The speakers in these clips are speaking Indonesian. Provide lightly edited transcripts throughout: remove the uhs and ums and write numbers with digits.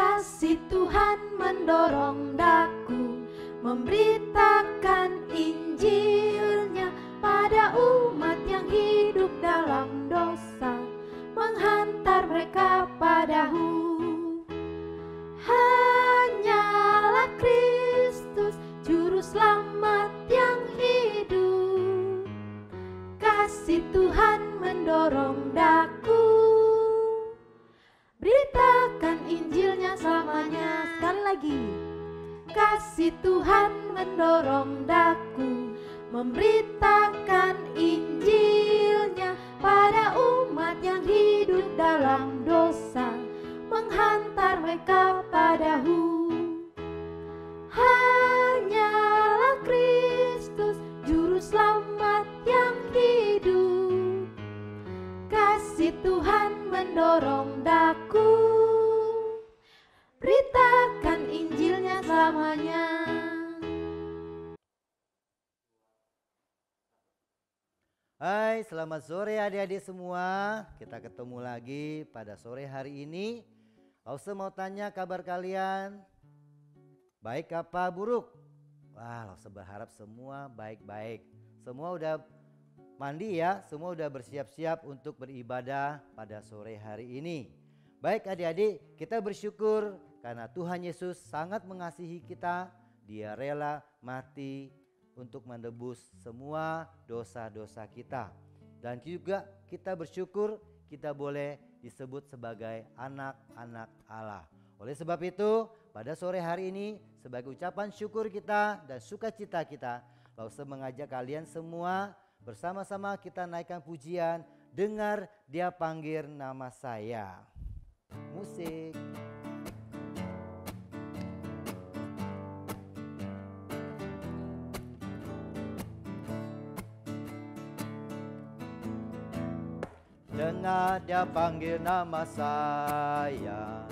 Kasih Tuhan mendorong daku memberitakan Injilnya pada umat yang hidup dalam dosa, menghantar mereka padahu. Hanyalah Kristus juru selamat yang hidup. Kasih Tuhan mendorong daku beritakan Injilnya selamanya. Sekali lagi. Kasih Tuhan mendorong daku memberitakan Injilnya pada umat yang hidup dalam dosa, menghantar mereka padahu. Hanyalah Kristus juru selamat yang hidup. Kasih Tuhan mendorong daku beritakan Injilnya selamanya. Hai, selamat sore adik-adik semua. Kita ketemu lagi pada sore hari ini. Lause mau tanya kabar kalian, baik apa buruk? Wah, Lause berharap semua baik-baik. Semua udah mandi ya, semua udah bersiap-siap untuk beribadah pada sore hari ini. Baik adik-adik, kita bersyukur karena Tuhan Yesus sangat mengasihi kita. Dia rela mati untuk menebus semua dosa-dosa kita. Dan juga kita bersyukur kita boleh disebut sebagai anak-anak Allah. Oleh sebab itu, pada sore hari ini sebagai ucapan syukur kita dan sukacita kita, Lause mengajak kalian semua bersama-sama kita naikkan pujian, dengar Dia panggil nama saya. Musik. Dengar Dia panggil nama saya,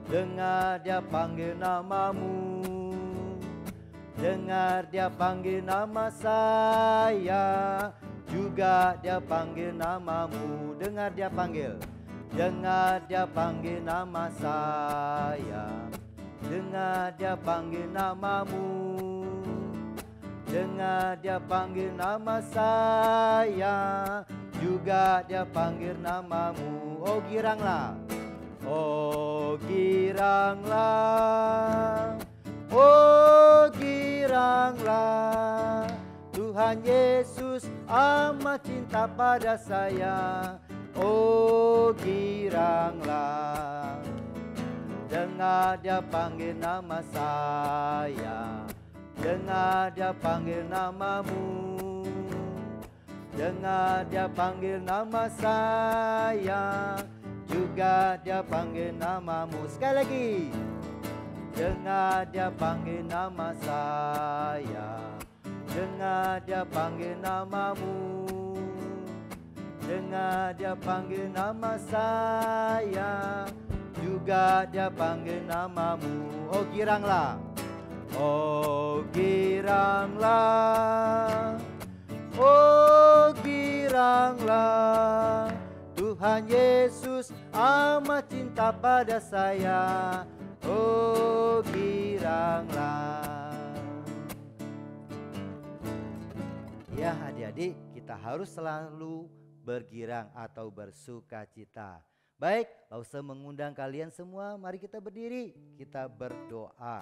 dengar Dia panggil namamu. Dengar Dia panggil nama saya, juga Dia panggil namamu. Dengar Dia panggil, dengar Dia panggil nama saya, dengar Dia panggil namamu. Dengar Dia panggil nama saya, juga Dia panggil namamu. Oh giranglah, oh giranglah, oh giranglah. Tuhan Yesus amat cinta pada saya. Oh giranglah. Dengar Dia panggil nama saya, dengar Dia panggil namamu. Dengar Dia panggil nama saya, juga Dia panggil namamu. Sekali lagi. Dengar Dia panggil nama saya, dengar Dia panggil namamu. Dengar Dia panggil nama saya, juga Dia panggil namamu. Oh giranglah, oh giranglah, oh giranglah. Tuhan Yesus amat cinta pada saya. Oh giranglah. Ya adik-adik, kita harus selalu bergirang atau bersuka cita. Baik, Lause mengundang kalian semua, mari kita berdiri, kita berdoa.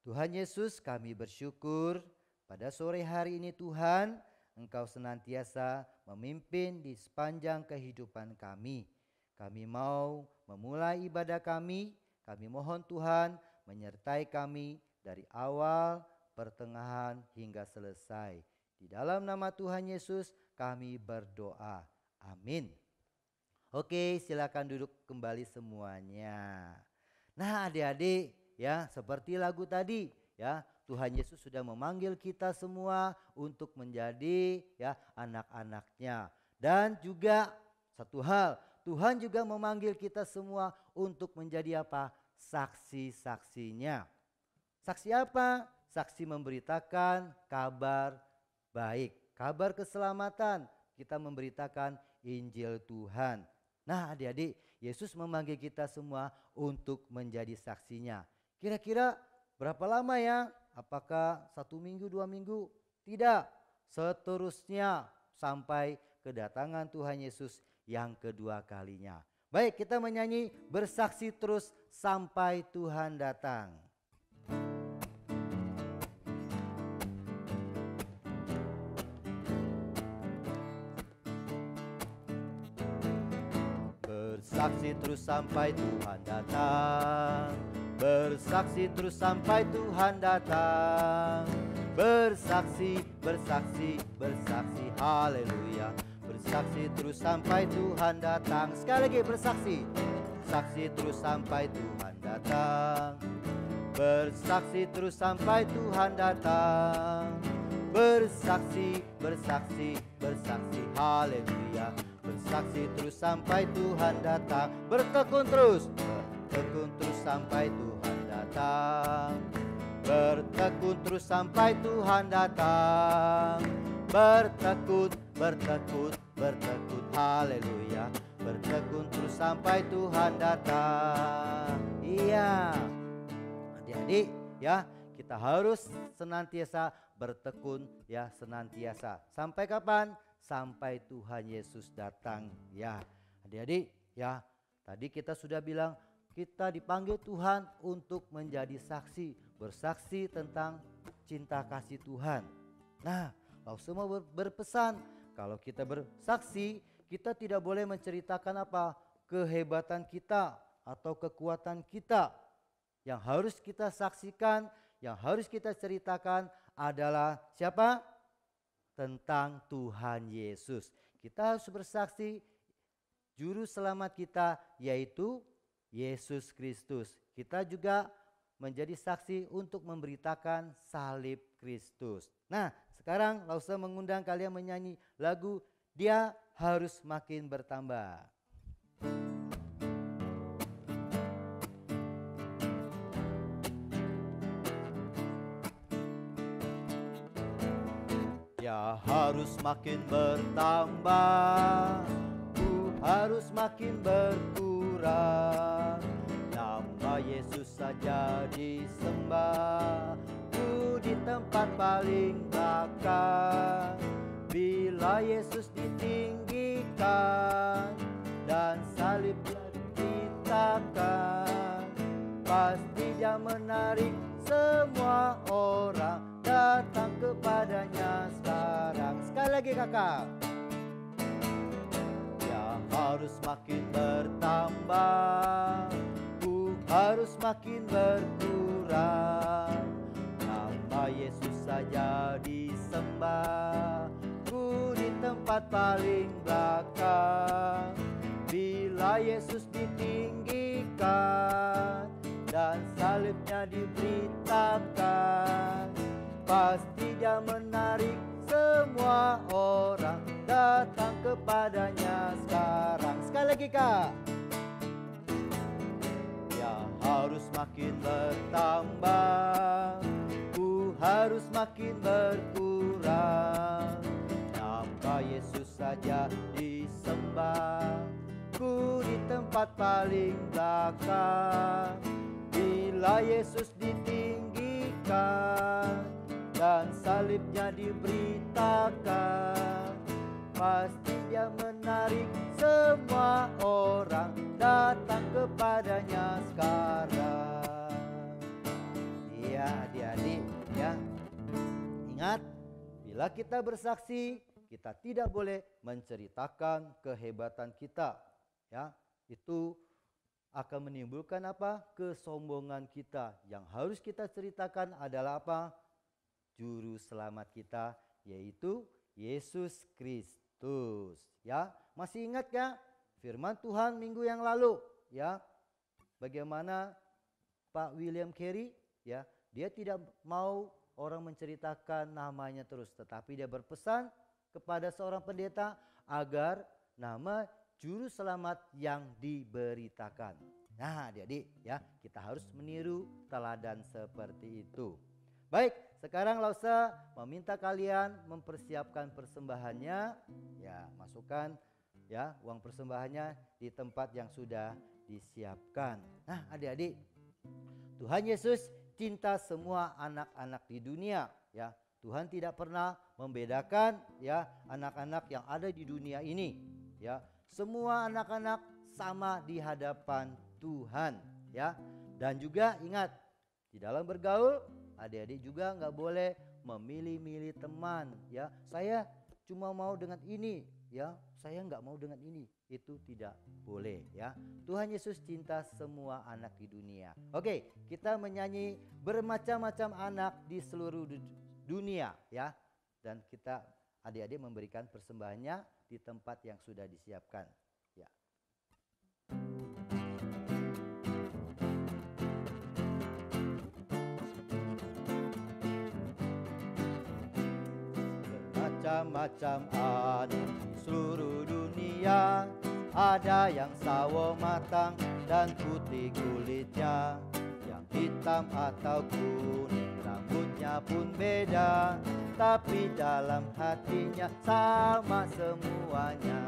Tuhan Yesus, kami bersyukur pada sore hari ini Tuhan, Engkau senantiasa memimpin di sepanjang kehidupan kami. Kami mau memulai ibadah kami mohon Tuhan menyertai kami dari awal, pertengahan hingga selesai. Di dalam nama Tuhan Yesus kami berdoa. Amin. Oke, silakan duduk kembali semuanya. Nah, adik-adik, ya, seperti lagu tadi, ya, Tuhan Yesus sudah memanggil kita semua untuk menjadi ya anak-anaknya. Dan juga satu hal, Tuhan juga memanggil kita semua untuk menjadi apa? Saksi-saksinya. Saksi apa? Saksi memberitakan kabar baik, kabar keselamatan. Kita memberitakan Injil Tuhan. Nah adik-adik, Yesus memanggil kita semua untuk menjadi saksinya. Kira-kira berapa lama ya? Apakah 1 minggu, 2 minggu? Tidak, seterusnya sampai kedatangan Tuhan Yesus yang kedua kalinya. Baik, kita menyanyi bersaksi terus sampai Tuhan datang. Bersaksi terus sampai Tuhan datang. Bersaksi terus sampai Tuhan datang. Bersaksi, bersaksi, bersaksi, haleluya. Bersaksi terus sampai Tuhan datang. Sekali lagi bersaksi. Bersaksi terus sampai Tuhan datang. Bersaksi terus sampai Tuhan datang. Bersaksi, bersaksi, bersaksi, haleluya. Bersaksi terus sampai Tuhan datang. Bertekun terus sampai Tuhan datang. Bertekun terus sampai Tuhan datang. Bertekun, bertekun, bertekun, haleluya. Bertekun terus sampai Tuhan datang. Iya, adik-adik ya, kita harus senantiasa bertekun ya, senantiasa. Sampai kapan? Sampai Tuhan Yesus datang ya. Adik-adik ya, tadi kita sudah bilang kita dipanggil Tuhan untuk menjadi saksi, bersaksi tentang cinta kasih Tuhan. Nah, lalu semua berpesan kalau kita bersaksi, kita tidak boleh menceritakan apa? Kehebatan kita atau kekuatan kita. Yang harus kita saksikan, yang harus kita ceritakan adalah siapa? Tentang Tuhan Yesus. Kita harus bersaksi juru selamat kita yaitu Yesus Kristus. Kita juga menjadi saksi untuk memberitakan salib Kristus. Nah, sekarang Lause mengundang kalian menyanyi lagu Dia Harus Makin Bertambah. Dia harus makin bertambah, ku harus makin berkurang. Nama Yesus saja disembah, ku di tempat paling belakang. Bila Yesus ditinggikan dan salibnya diberitakan, pasti Dia menarik semua orang datang kepadanya sekarang. Sekali lagi kakak. Dia harus makin bertambah, ku harus makin berkurang. Nama Yesus saja disembah, ku di tempat paling belakang. Bila Yesus ditinggikan dan salibnya diberitakan, pasti Dia menarik semua orang datang kepadanya sekarang. Sekali lagi kak. Dia harus makin bertambah, ku harus makin berkurang. Nama Yesus saja disembah, ku di tempat paling belakang. Bila Yesus ditinggikan dan salibnya diberitakan, pasti Dia menarik semua orang datang kepadanya sekarang. Iya adik-adik ya, ingat bila kita bersaksi, kita tidak boleh menceritakan kehebatan kita ya. Itu akan menimbulkan apa? Kesombongan kita. Yang harus kita ceritakan adalah apa? Juru selamat kita yaitu Yesus Kristus ya. Masih ingat ya firman Tuhan minggu yang lalu ya, bagaimana Pak William Carey ya, dia tidak mau orang menceritakan namanya terus, tetapi dia berpesan kepada seorang pendeta agar nama juru selamat yang diberitakan. Nah adik-adik ya, kita harus meniru teladan seperti itu. Baik, sekarang Lause meminta kalian mempersiapkan persembahannya. Ya, masukkan ya, uang persembahannya di tempat yang sudah disiapkan. Nah, adik-adik, Tuhan Yesus cinta semua anak-anak di dunia, ya. Tuhan tidak pernah membedakan, ya, anak-anak yang ada di dunia ini, ya. Semua anak-anak sama di hadapan Tuhan, ya. Dan juga ingat, di dalam bergaul, adik-adik juga nggak boleh memilih-milih teman, ya. Saya cuma mau dengan ini, ya. Saya nggak mau dengan ini. Itu tidak boleh, ya. Tuhan Yesus cinta semua anak di dunia. Oke, kita menyanyi bermacam-macam anak di seluruh dunia, ya. Dan kita adik-adik memberikan persembahannya di tempat yang sudah disiapkan, ya. Bermacam-macam anak di seluruh dunia, ada yang sawo matang dan putih kulitnya, yang hitam atau kuning rambutnya pun beda, tapi dalam hatinya sama semuanya.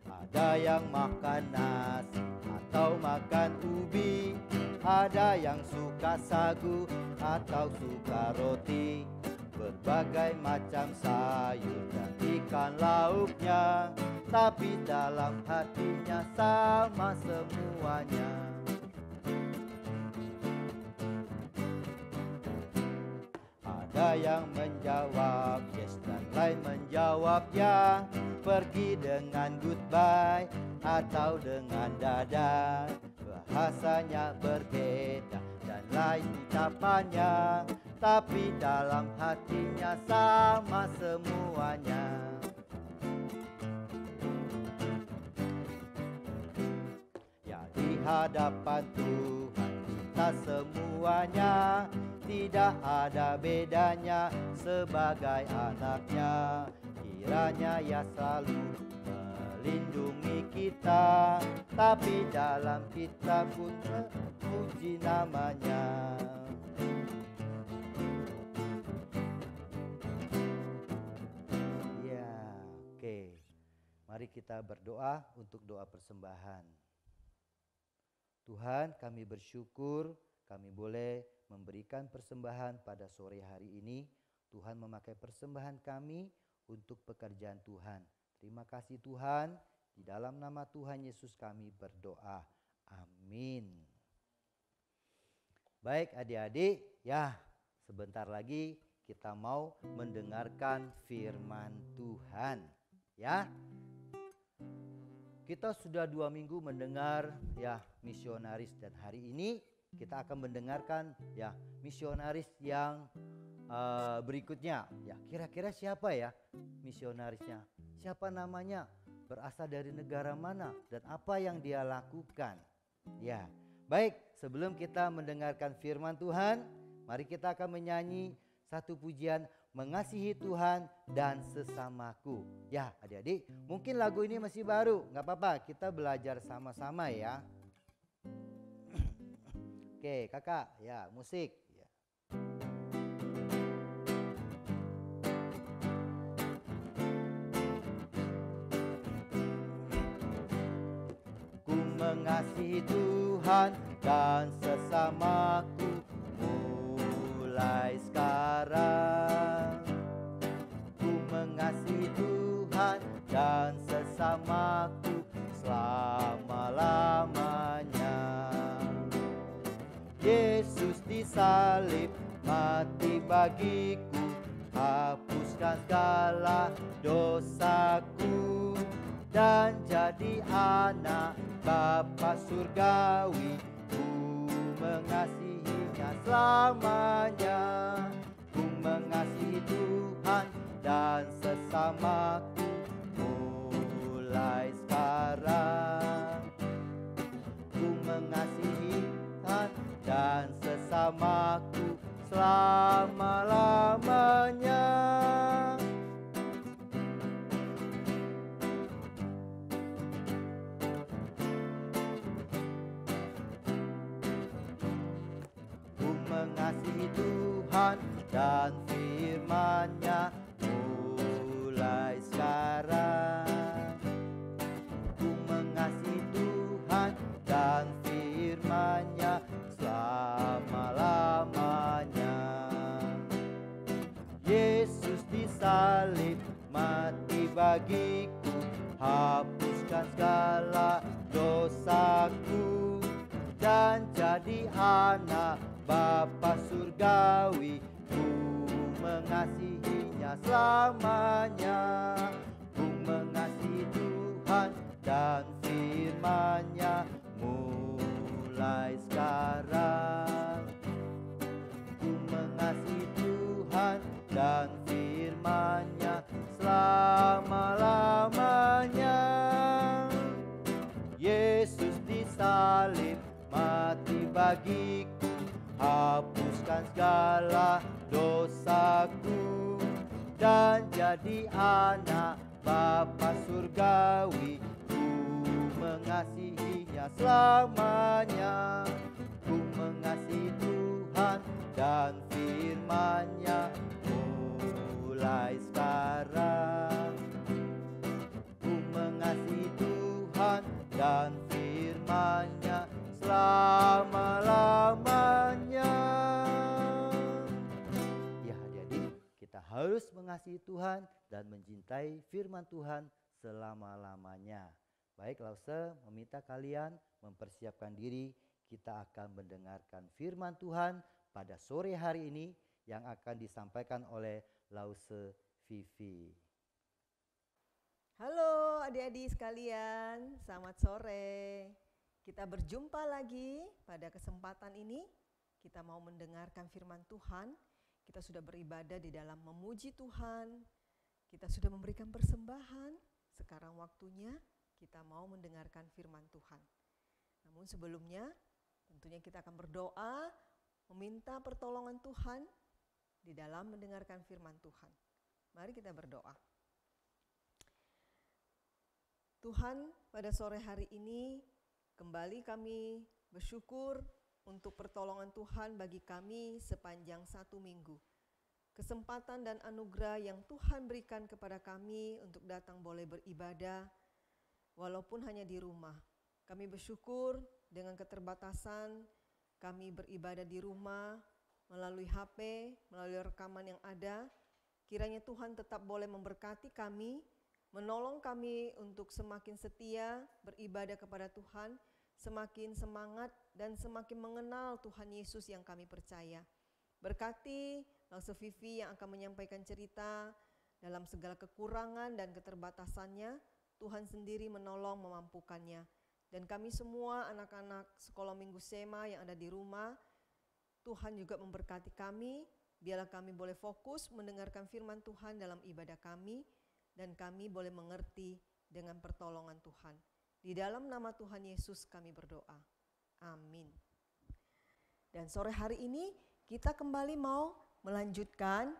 Ada yang makan nasi atau makan ubi, ada yang suka sagu atau suka roti, berbagai macam sayur dan ikan lauknya, tapi dalam hatinya sama semuanya. Ada yang menjawab yes dan lain menjawab ya, pergi dengan goodbye atau dengan dadah. Bahasanya berbeda dan lain ucapannya, tapi dalam hatinya sama semuanya. Ya, di hadapan Tuhan kita semuanya tidak ada bedanya sebagai anaknya. Kiranya ya selalu melindungi kita, tapi dalam kita pun memuji namanya. Ya, oke. Mari kita berdoa untuk doa persembahan. Tuhan, kami bersyukur kami boleh memberikan persembahan pada sore hari ini. Tuhan memakai persembahan kami untuk pekerjaan Tuhan. Terima kasih Tuhan. Di dalam nama Tuhan Yesus kami berdoa. Amin. Baik adik-adik, ya sebentar lagi kita mau mendengarkan firman Tuhan. Ya, kita sudah 2 minggu mendengar ya misionaris, dan hari ini kita akan mendengarkan ya misionaris yang berikutnya. Ya, kira-kira siapa ya misionarisnya? Siapa namanya? Berasal dari negara mana dan apa yang dia lakukan? Ya, baik, sebelum kita mendengarkan firman Tuhan, mari kita akan menyanyi satu pujian Mengasihi Tuhan dan Sesamaku. Ya, adik-adik, mungkin lagu ini masih baru, nggak apa-apa, kita belajar sama-sama ya. Oke, kakak, ya musik. Ya. Ku mengasihi Tuhan dan sesamaku mulai sekarang. Ku mengasihi Tuhan dan sesamaku selama-lamanya. Yesus disalib mati bagiku, hapuskan segala dosaku, dan jadi anak Bapa surgawi. Ku mengasihinya selamanya. Ku mengasihi Tuhan dan sesamaku mulai sekarang. Ku mengasihi Tuhan dan sesamaku selama-lamanya. Ku mengasihi Tuhan dan firman-Nya mulai sekarang. Ku mengasihi Tuhan dan firman-Nya selama-lamanya. Yesus disalib mati bagiku, hapuskan segala dosaku, dan jadi anak Bapa surgawi. Ku mengasihinya selamanya. Ku mengasihi Tuhan dan firman-Nya mulai sekarang. Ku mengasihi Tuhan dan firman-Nya selama-lamanya. Yesus disalib mati bagiku, hapuskan segala dosaku, dan jadi anak Bapa surgawi. Ku mengasihinya selamanya. Ku mengasihi Tuhan dan firman-Nya mulai sekarang. Ku mengasihi Tuhan dan firman-Nya selama-lamanya. Ya adik-adik, kita harus mengasihi Tuhan dan mencintai firman Tuhan selama-lamanya. Baik, Lause meminta kalian mempersiapkan diri. Kita akan mendengarkan firman Tuhan pada sore hari ini yang akan disampaikan oleh Lause Vivi. Halo adik-adik sekalian, selamat sore. Kita berjumpa lagi pada kesempatan ini. Kita mau mendengarkan firman Tuhan. Kita sudah beribadah di dalam memuji Tuhan. Kita sudah memberikan persembahan. Sekarang waktunya kita mau mendengarkan firman Tuhan. Namun sebelumnya tentunya kita akan berdoa, meminta pertolongan Tuhan di dalam mendengarkan firman Tuhan. Mari kita berdoa. Tuhan, pada sore hari ini kembali kami bersyukur untuk pertolongan Tuhan bagi kami sepanjang 1 minggu. Kesempatan dan anugerah yang Tuhan berikan kepada kami untuk datang boleh beribadah walaupun hanya di rumah. Kami bersyukur dengan keterbatasan kami beribadah di rumah melalui HP, melalui rekaman yang ada. Kiranya Tuhan tetap boleh memberkati kami, menolong kami untuk semakin setia beribadah kepada Tuhan, semakin semangat dan semakin mengenal Tuhan Yesus yang kami percaya. Berkati Lause Vivi yang akan menyampaikan cerita dalam segala kekurangan dan keterbatasannya. Tuhan sendiri menolong memampukannya. Dan kami semua anak-anak sekolah minggu Sema yang ada di rumah, Tuhan juga memberkati kami. Biarlah kami boleh fokus mendengarkan firman Tuhan dalam ibadah kami, dan kami boleh mengerti dengan pertolongan Tuhan. Di dalam nama Tuhan Yesus kami berdoa. Amin. Dan sore hari ini kita kembali mau melanjutkan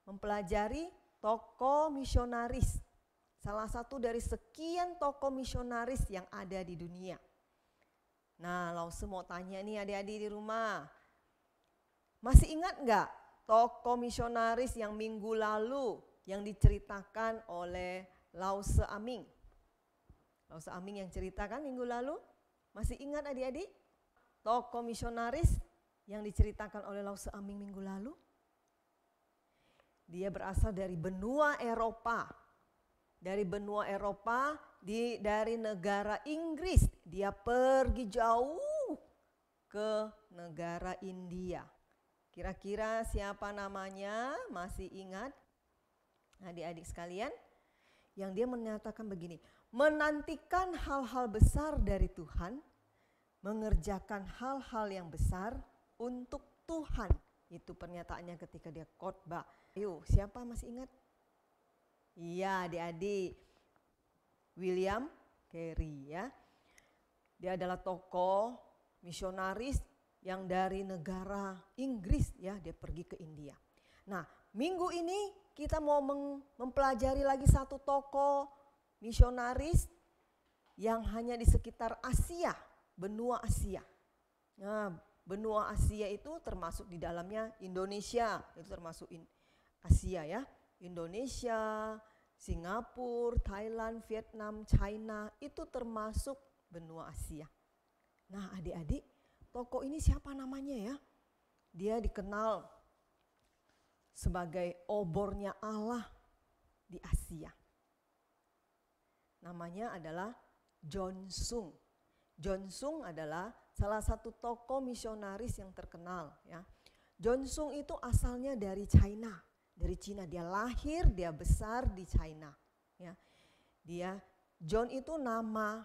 mempelajari tokoh misionaris. Salah satu dari sekian tokoh misionaris yang ada di dunia. Nah, Lause mau tanya nih adik-adik di rumah. Masih ingat enggak tokoh misionaris yang minggu lalu yang diceritakan oleh Lause Aming? Lause Aming yang ceritakan minggu lalu, masih ingat adik-adik? Tokoh misionaris yang diceritakan oleh Lause Aming minggu lalu? Dia berasal dari benua Eropa. Dari benua Eropa, dari negara Inggris. Dia pergi jauh ke negara India. Kira-kira siapa namanya? Masih ingat? Adik-adik sekalian, yang dia menyatakan begini, menantikan hal-hal besar dari Tuhan, mengerjakan hal-hal yang besar untuk Tuhan. Itu pernyataannya ketika dia khotbah. Ayo, siapa masih ingat? Iya, adik-adik, William Carey ya. Dia adalah tokoh misionaris yang dari negara Inggris ya, dia pergi ke India. Nah, minggu ini kita mau mempelajari lagi satu tokoh misionaris yang hanya di sekitar Asia, benua Asia. Nah, benua Asia itu termasuk di dalamnya Indonesia, itu termasuk Asia ya. Indonesia, Singapura, Thailand, Vietnam, China itu termasuk benua Asia. Nah adik-adik, tokoh ini siapa namanya ya? Dia dikenal sebagai obornya Allah di Asia. Namanya adalah John Sung. John Sung adalah salah satu tokoh misionaris yang terkenal ya. John Sung itu asalnya dari China, dari Cina. Dia lahir, dia besar di China ya. John itu nama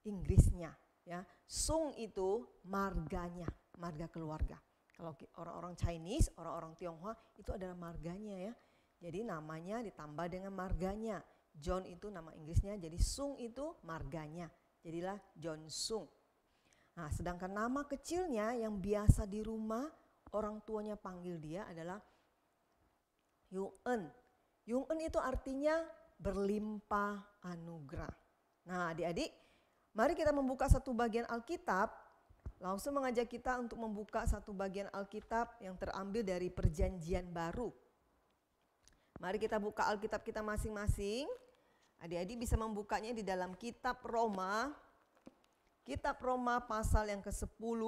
Inggrisnya ya. Sung itu marganya, marga keluarga. Kalau orang-orang Chinese, orang-orang Tionghoa itu adalah marganya ya. Jadi namanya ditambah dengan marganya. John itu nama Inggrisnya, jadi Sung itu marganya. Jadilah John Sung. Nah, sedangkan nama kecilnya yang biasa di rumah orang tuanya panggil dia adalah Yung En. Yung En itu artinya berlimpah anugerah. Nah adik-adik, mari kita membuka satu bagian Alkitab. Langsung mengajak kita untuk membuka satu bagian Alkitab yang terambil dari Perjanjian Baru. Mari kita buka Alkitab kita masing-masing. Adik-adik bisa membukanya di dalam kitab Roma. Kitab Roma pasal yang ke-10.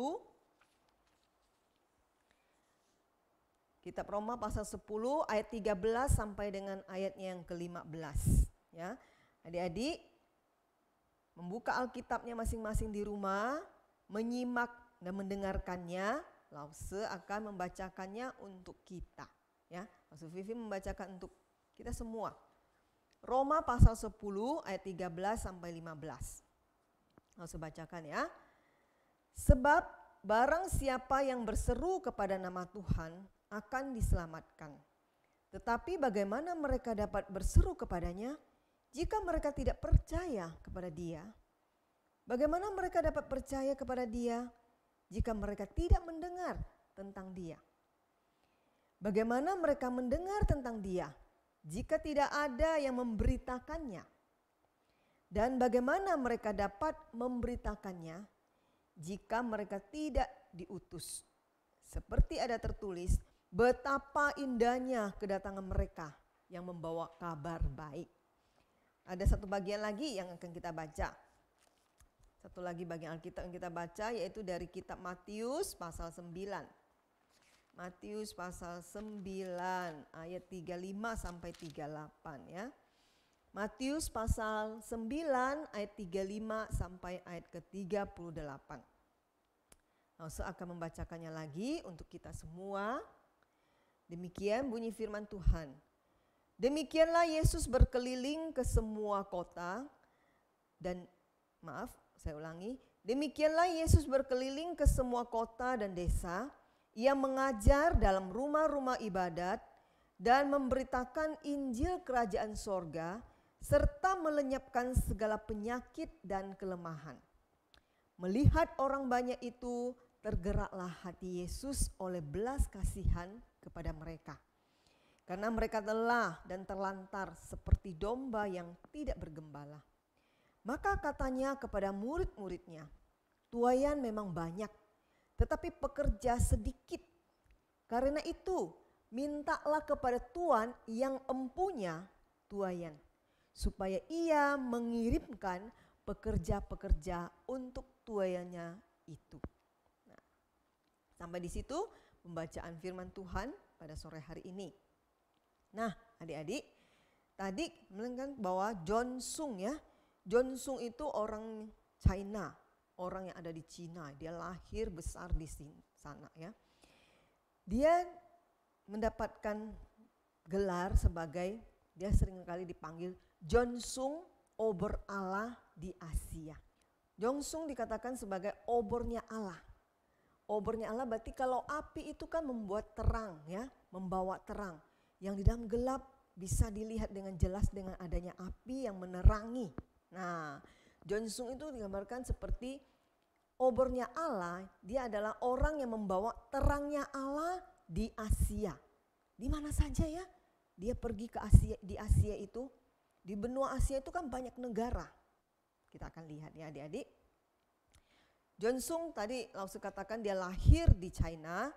Kitab Roma pasal 10 ayat 13 sampai dengan ayatnya yang ke-15 ya. Adik-adik membuka Alkitabnya masing-masing di rumah, menyimak dan mendengarkannya. Lause akan membacakannya untuk kita ya. Lause Vivi membacakan untuk kita semua. Roma pasal 10 ayat 13 sampai 15. Lause bacakan ya. Sebab barang siapa yang berseru kepada nama Tuhan akan diselamatkan. Tetapi bagaimana mereka dapat berseru kepadanya jika mereka tidak percaya kepada Dia? Bagaimana mereka dapat percaya kepada Dia jika mereka tidak mendengar tentang Dia? Bagaimana mereka mendengar tentang Dia jika tidak ada yang memberitakannya? Dan bagaimana mereka dapat memberitakannya jika mereka tidak diutus? Seperti ada tertulis, betapa indahnya kedatangan mereka yang membawa kabar baik. Ada satu bagian lagi yang akan kita baca. Satu lagi bagian Alkitab yang kita baca yaitu dari kitab Matius pasal 9. Matius pasal 9 ayat 35 sampai 38 ya. Matius pasal 9 ayat 35 sampai ayat ke-38. Langsung akan membacakannya lagi untuk kita semua. Demikian bunyi firman Tuhan. Demikianlah Yesus berkeliling ke semua kota dan saya ulangi. Demikianlah Yesus berkeliling ke semua kota dan desa. Ia mengajar dalam rumah-rumah ibadat dan memberitakan Injil kerajaan sorga serta melenyapkan segala penyakit dan kelemahan. Melihat orang banyak itu, tergeraklah hati Yesus oleh belas kasihan kepada mereka. Karena mereka lelah dan terlantar seperti domba yang tidak bergembala. Maka katanya kepada murid-muridnya, tuaian memang banyak, tetapi pekerja sedikit. Karena itu, mintalah kepada Tuhan yang empunya tuaian, supaya ia mengirimkan pekerja-pekerja untuk tuaiannya itu. Nah, sampai di situ pembacaan firman Tuhan pada sore hari ini. Nah, adik-adik, tadi melihat bahwa John Sung ya. John Sung itu orang China, orang yang ada di Cina. Dia lahir besar di sana ya. Dia mendapatkan gelar sebagai, dia seringkali dipanggil John Sung, obor Allah di Asia. John Sung dikatakan sebagai obornya Allah. Obornya Allah berarti kalau api itu kan membuat terang ya, membawa terang. Yang di dalam gelap bisa dilihat dengan jelas dengan adanya api yang menerangi. Nah, John Sung itu digambarkan seperti obornya Allah. Dia adalah orang yang membawa terangnya Allah di Asia. Di mana saja ya, dia pergi ke Asia. Di Asia itu, di benua Asia itu kan banyak negara. Kita akan lihat ya adik-adik. Johnson tadi langsung katakan dia lahir di China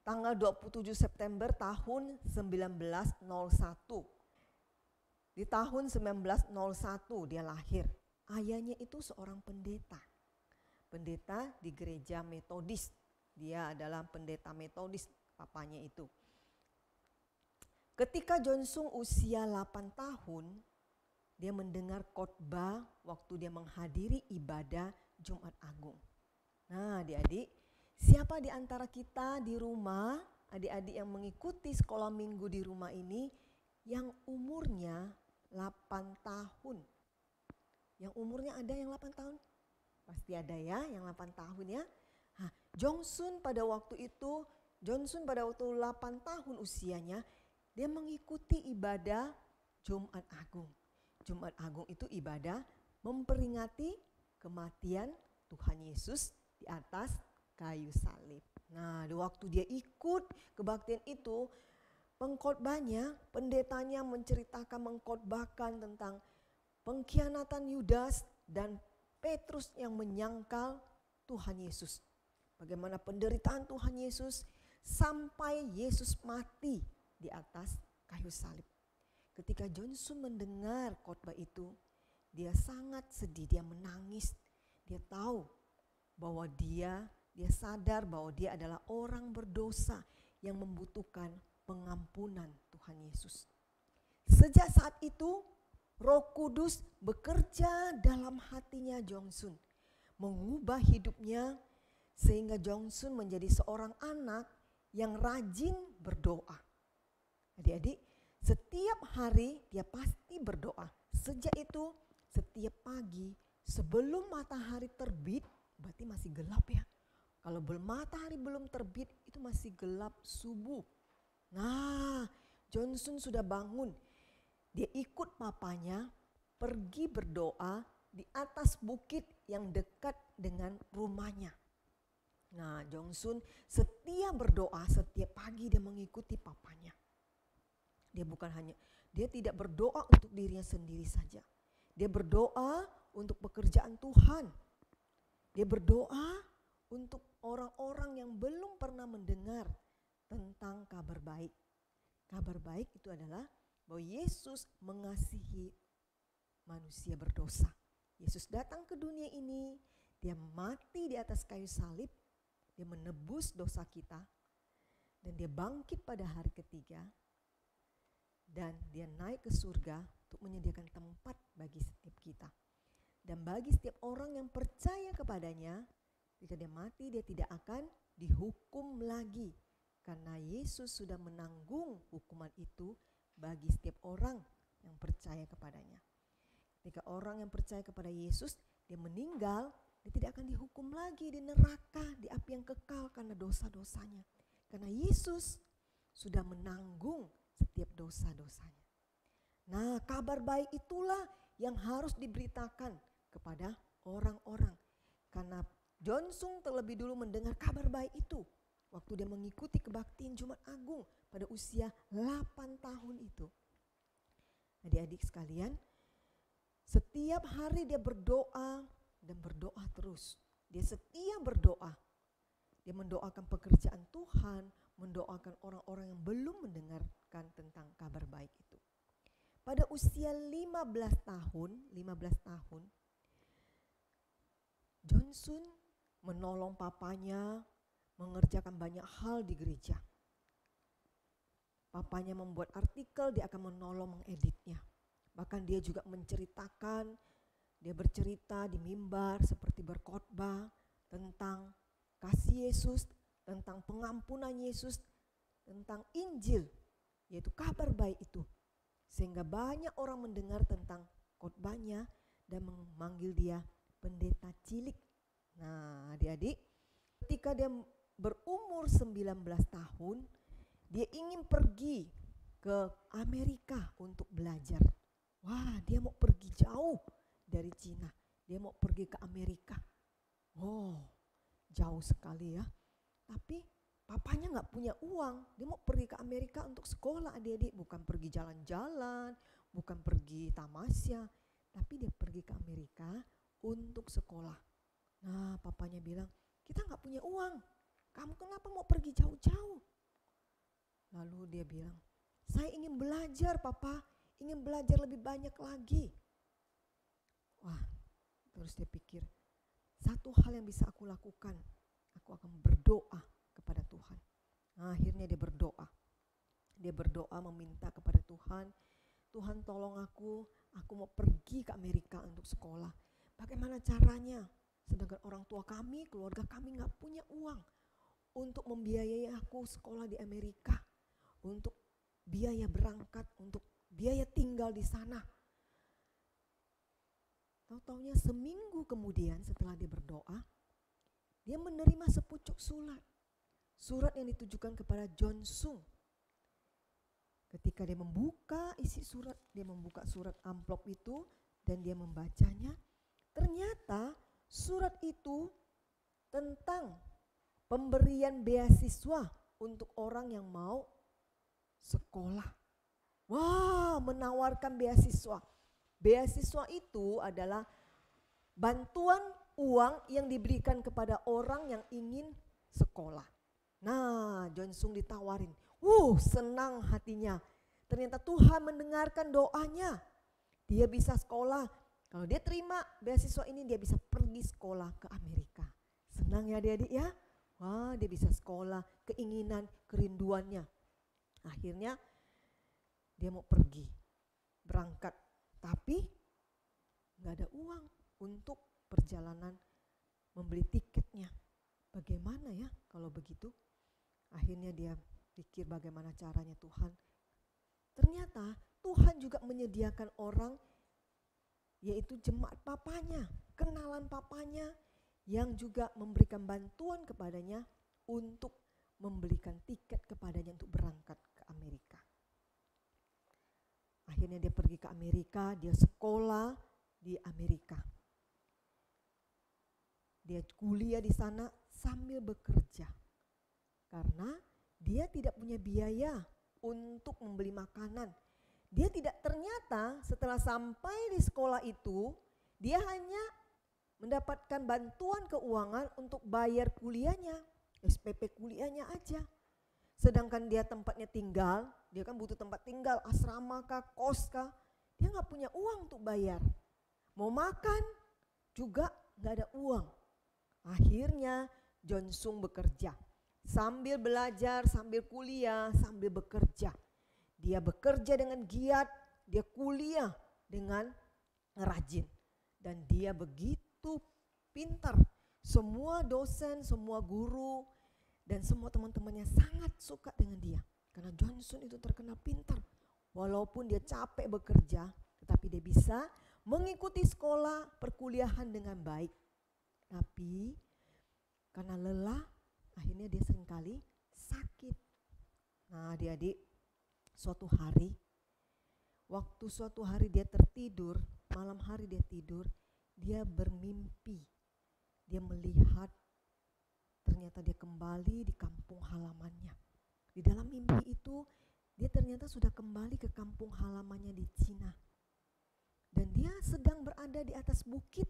tanggal 27 September tahun 1901. Di tahun 1901 dia lahir. Ayahnya itu seorang pendeta. Pendeta di gereja Metodis. Dia adalah pendeta Metodis, papanya itu. Ketika Johnson usia 8 tahun, dia mendengar khotbah waktu dia menghadiri ibadah Jumat Agung. Nah, adik-adik, siapa di antara kita di rumah, adik-adik yang mengikuti sekolah minggu di rumah ini, yang umurnya 8 tahun? Yang umurnya ada yang 8 tahun? Pasti ada ya yang 8 tahun ya. Nah, Johnson pada waktu 8 tahun usianya, dia mengikuti ibadah Jumat Agung. Jumat Agung itu ibadah memperingati kematian Tuhan Yesus di atas kayu salib. Nah, di waktu dia ikut kebaktian itu, pengkhotbahnya, pendetanya mengkhotbahkan tentang pengkhianatan Yudas dan Petrus yang menyangkal Tuhan Yesus. Bagaimana penderitaan Tuhan Yesus sampai Yesus mati di atas kayu salib. Ketika Johnson mendengar khotbah itu, dia sangat sedih, dia menangis. Dia tahu bahwa dia sadar bahwa dia adalah orang berdosa yang membutuhkan pengampunan Tuhan Yesus. Sejak saat itu, Roh Kudus bekerja dalam hatinya Johnson, mengubah hidupnya sehingga Johnson menjadi seorang anak yang rajin berdoa. Adik-adik, setiap hari dia pasti berdoa. Sejak itu, setiap pagi sebelum matahari terbit, berarti masih gelap ya. Kalau matahari belum terbit, itu masih gelap subuh. Nah, Johnson sudah bangun. Dia ikut papanya pergi berdoa di atas bukit yang dekat dengan rumahnya. Nah, Johnson setia berdoa setiap pagi, dia mengikuti papanya. Dia tidak berdoa untuk dirinya sendiri saja. Dia berdoa untuk pekerjaan Tuhan. Dia berdoa untuk orang-orang yang belum pernah mendengar tentang kabar baik. Kabar baik itu adalah bahwa Yesus mengasihi manusia berdosa. Yesus datang ke dunia ini, dia mati di atas kayu salib, dia menebus dosa kita, dan dia bangkit pada hari ketiga, dan dia naik ke surga untuk menyediakan tempat bagi setiap kita. Dan bagi setiap orang yang percaya kepadanya, ketika dia mati dia tidak akan dihukum lagi. Karena Yesus sudah menanggung hukuman itu bagi setiap orang yang percaya kepadanya. Ketika orang yang percaya kepada Yesus, dia meninggal, dia tidak akan dihukum lagi di neraka, di api yang kekal karena dosa-dosanya. Karena Yesus sudah menanggung setiap dosa-dosanya. Nah, kabar baik itulah yang harus diberitakan kepada orang-orang. Karena Johnson terlebih dulu mendengar kabar baik itu waktu dia mengikuti kebaktian Jumat Agung pada usia 8 tahun itu. Adik-adik sekalian, setiap hari dia berdoa dan berdoa terus. Dia setia berdoa. Dia mendoakan pekerjaan Tuhan, mendoakan orang-orang yang belum mendengarkan tentang kabar baik itu. Pada usia 15 tahun, Johnson menolong papanya mengerjakan banyak hal di gereja. Papanya membuat artikel, dia akan menolong mengeditnya. Bahkan dia juga menceritakan, dia bercerita di mimbar seperti berkhotbah tentang kasih Yesus, tentang pengampunan Yesus, tentang Injil, yaitu kabar baik itu. Sehingga banyak orang mendengar tentang khotbahnya dan memanggil dia pendeta cilik. Nah, adik-adik, ketika dia berumur 19 tahun, dia ingin pergi ke Amerika untuk belajar. Wah, dia mau pergi jauh dari Cina. Dia mau pergi ke Amerika. Oh, jauh sekali ya. Tapi papanya gak punya uang. Dia mau pergi ke Amerika untuk sekolah, adik-adik. Bukan pergi jalan-jalan, bukan pergi tamasya. Tapi dia pergi ke Amerika untuk sekolah. Nah, papanya bilang, kita nggak punya uang. Kamu kenapa mau pergi jauh-jauh? Lalu dia bilang, saya ingin belajar papa, ingin belajar lebih banyak lagi. Wah, terus dia pikir, satu hal yang bisa aku lakukan, aku akan berdoa kepada Tuhan. Nah, akhirnya dia berdoa. Dia berdoa meminta kepada Tuhan, Tuhan tolong aku mau pergi ke Amerika untuk sekolah. Bagaimana caranya? Sedangkan orang tua kami, keluarga kami gak punya uang untuk membiayai aku sekolah di Amerika, untuk biaya berangkat, untuk biaya tinggal di sana. Tahu-taunya seminggu kemudian setelah dia berdoa, dia menerima sepucuk surat yang ditujukan kepada John Sung. Ketika dia membuka isi surat, dia membuka surat amplop itu dan dia membacanya, ternyata surat itu tentang pemberian beasiswa untuk orang yang mau sekolah. Wah, menawarkan beasiswa. Beasiswa itu adalah bantuan uang yang diberikan kepada orang yang ingin sekolah. Nah, John Sung ditawarin. Senang hatinya. Ternyata Tuhan mendengarkan doanya. Dia bisa sekolah. Kalau dia terima beasiswa ini, dia bisa pergi sekolah ke Amerika. Senang ya adik-adik ya? Wah, dia bisa sekolah, keinginan, kerinduannya. Akhirnya dia mau pergi, berangkat. Tapi gak ada uang untuk perjalanan membeli tiketnya. Bagaimana ya kalau begitu? Akhirnya dia pikir bagaimana caranya Tuhan. Ternyata Tuhan juga menyediakan orang, yaitu jemaat papanya, kenalan papanya, yang juga memberikan bantuan kepadanya untuk membelikan tiket kepadanya untuk berangkat ke Amerika. Akhirnya dia pergi ke Amerika, dia sekolah di Amerika. Dia kuliah di sana sambil bekerja. Karena dia tidak punya biaya untuk membeli makanan. Dia tidak, ternyata setelah sampai di sekolah itu, dia hanya mendapatkan bantuan keuangan untuk bayar kuliahnya, SPP kuliahnya aja. Sedangkan dia tempatnya tinggal, dia kan butuh tempat tinggal, asrama kah, kos kah, dia gak punya uang untuk bayar. Mau makan juga gak ada uang. Akhirnya John Sung bekerja. Sambil belajar, sambil kuliah, sambil bekerja. Dia bekerja dengan giat, dia kuliah dengan rajin. Dan dia begitu pintar. Semua dosen, semua guru, dan semua teman-temannya sangat suka dengan dia. Karena John Sung itu terkenal pintar. Walaupun dia capek bekerja, tetapi dia bisa mengikuti sekolah perkuliahan dengan baik. Tapi karena lelah, akhirnya dia seringkali sakit. Nah, adik-adik, suatu hari dia tertidur, malam hari dia tidur, dia bermimpi. Dia melihat ternyata dia kembali di kampung halamannya. Di dalam mimpi itu, dia ternyata sudah kembali ke kampung halamannya di Cina. Dan dia sedang berada di atas bukit,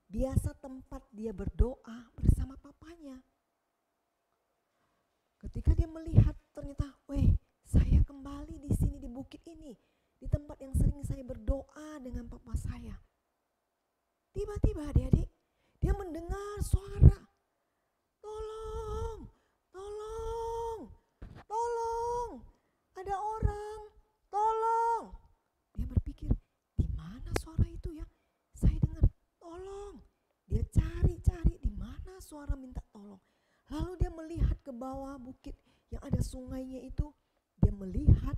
biasa tempat dia berdoa bersama papanya. Ketika dia melihat ternyata, saya kembali di sini di bukit ini, di tempat yang sering saya berdoa dengan papa saya. Tiba-tiba adik-adik, dia mendengar suara, tolong, tolong, tolong, ada orang, tolong. Dia berpikir, di mana suara itu ya? Saya dengar, tolong. Dia cari-cari di mana suara minta tolong. Lalu dia melihat ke bawah bukit yang ada sungainya itu. Dia melihat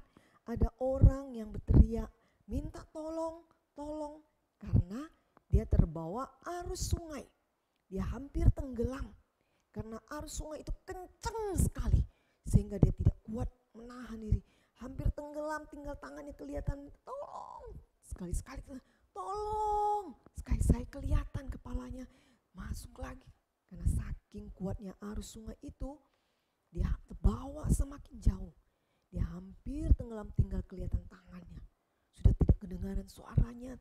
ada orang yang berteriak, minta tolong, tolong. Karena dia terbawa arus sungai. Dia hampir tenggelam. Karena arus sungai itu kencang sekali. Sehingga dia tidak kuat menahan diri. Hampir tenggelam, tinggal tangannya kelihatan, tolong. Sekali-sekali, tolong. Sekali-sekali kelihatan kepalanya, masuk lagi. Karena saking kuatnya arus sungai itu, dia terbawa semakin jauh. Dia hampir tenggelam, tinggal kelihatan tangannya. Sudah tidak kedengaran suaranya.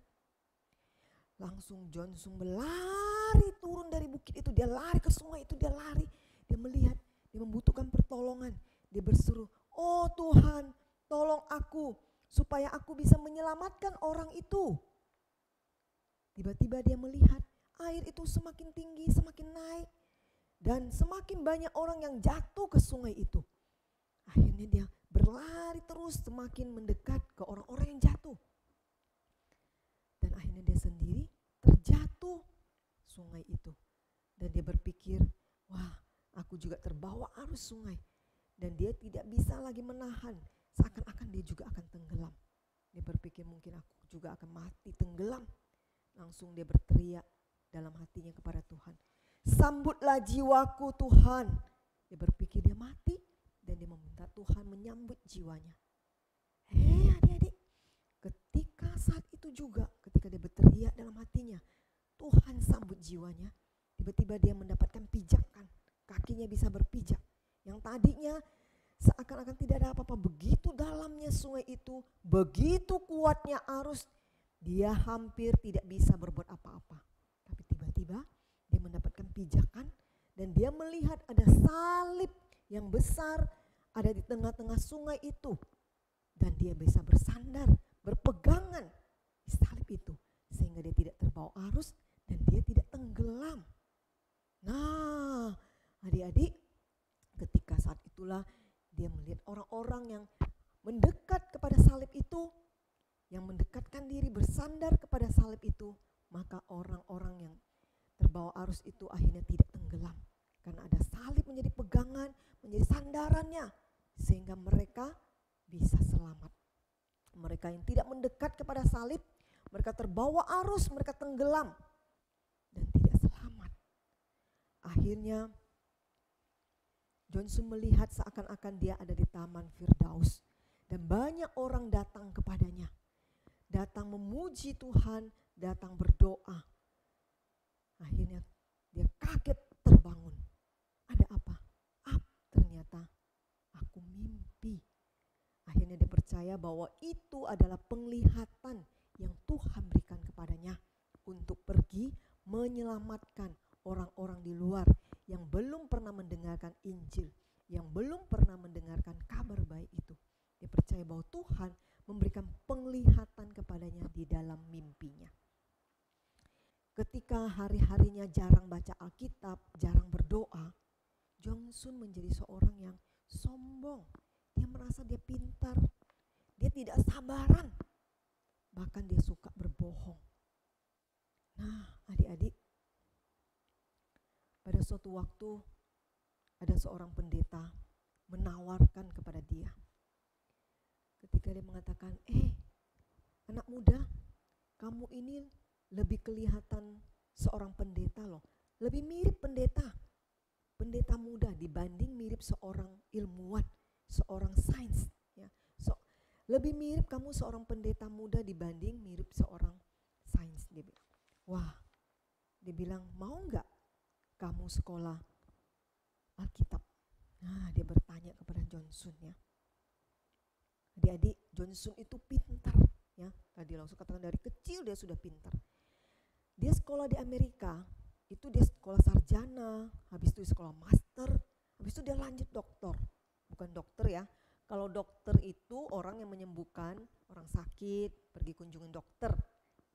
Langsung Johnson berlari turun dari bukit itu, dia lari ke sungai itu, dia lari. Dia melihat, dia membutuhkan pertolongan. Dia berseru, "Oh Tuhan, tolong aku supaya aku bisa menyelamatkan orang itu." Tiba-tiba dia melihat air itu semakin tinggi, semakin naik. Dan semakin banyak orang yang jatuh ke sungai itu. Akhirnya dia berlari terus semakin mendekat ke orang-orang yang jatuh. Dan akhirnya dia sendiri terjatuh sungai itu. Dan dia berpikir, wah, aku juga terbawa arus sungai. Dan dia tidak bisa lagi menahan, seakan-akan dia juga akan tenggelam. Dia berpikir mungkin aku juga akan mati tenggelam. Langsung dia berteriak dalam hatinya kepada Tuhan, "Sambutlah jiwaku Tuhan." Dia berpikir dia mati dan dia meminta Tuhan menyambut jiwanya. Adik-adik, ketika saat itu juga, ketika dia berteriak dalam hatinya, Tuhan sambut jiwanya. Tiba-tiba dia mendapatkan pijakan, kakinya bisa berpijak. Yang tadinya seakan-akan tidak ada apa-apa, begitu dalamnya sungai itu, begitu kuatnya arus, dia hampir tidak bisa berbuat apa-apa. Tapi tiba-tiba dia mendapatkan pijakan dan dia melihat ada salib yang besar ada di tengah-tengah sungai itu. Dan dia bisa bersandar, berpegangan di salib itu. Sehingga dia tidak terbawa arus dan dia tidak tenggelam. Nah, adik-adik, ketika saat itulah dia melihat orang-orang yang mendekat kepada salib itu, yang mendekatkan diri bersandar kepada salib itu, maka orang-orang yang terbawa arus itu akhirnya tidak tenggelam. Karena ada salib menjadi pegangan, menjadi sandarannya, sehingga mereka bisa selamat. Mereka yang tidak mendekat kepada salib, mereka terbawa arus, mereka tenggelam dan tidak selamat. Akhirnya Johnson melihat seakan-akan dia ada di Taman Firdaus dan banyak orang datang kepadanya. Datang memuji Tuhan, datang berdoa. Akhirnya dia kaget terbangun. Ada apa? Ternyata aku mimpi. Akhirnya dia percaya bahwa itu adalah penglihatan yang Tuhan berikan kepadanya untuk pergi menyelamatkan orang-orang di luar yang belum pernah mendengarkan Injil, yang belum pernah mendengarkan kabar baik itu. Dia percaya bahwa Tuhan memberikan penglihatan kepadanya di dalam mimpinya. Ketika hari-harinya jarang baca Alkitab, jarang berdoa, Johnson menjadi seorang yang sombong. Dia merasa dia pintar, dia tidak sabaran, bahkan dia suka berbohong. Nah, adik-adik, pada suatu waktu ada seorang pendeta menawarkan kepada dia. Ketika dia mengatakan, anak muda, kamu ini lebih kelihatan seorang pendeta loh, lebih mirip pendeta muda dibanding mirip seorang ilmuwan, seorang sains. Ya. Lebih mirip kamu seorang pendeta muda dibanding mirip seorang sains. Dia bilang, wah, dia bilang, mau nggak kamu sekolah Alkitab? Nah, dia bertanya kepada Johnson ya. Adik-adik, Johnson itu pintar ya. Tadi langsung katakan dari kecil dia sudah pintar. Dia sekolah di Amerika, itu dia sekolah sarjana, habis itu sekolah master, habis itu dia lanjut doktor. Bukan dokter ya. Kalau dokter itu orang yang menyembuhkan orang sakit, pergi kunjungan dokter.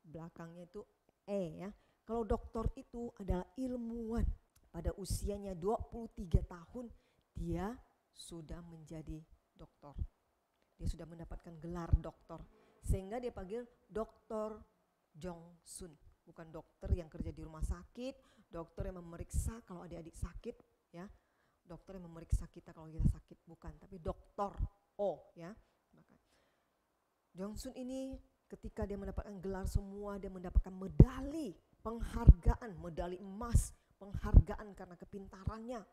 Belakangnya itu ya. Kalau doktor itu adalah ilmuwan. Pada usianya 23 tahun dia sudah menjadi doktor. Dia sudah mendapatkan gelar doktor. Sehingga dia panggil Dr. Johnson. Bukan dokter yang kerja di rumah sakit, dokter yang memeriksa kalau adik-adik sakit ya. Dokter yang memeriksa kita kalau kita sakit, bukan, tapi doktor ya. Johnson ini ketika dia mendapatkan gelar semua, dia mendapatkan medali, penghargaan, medali emas, penghargaan karena kepintarannya.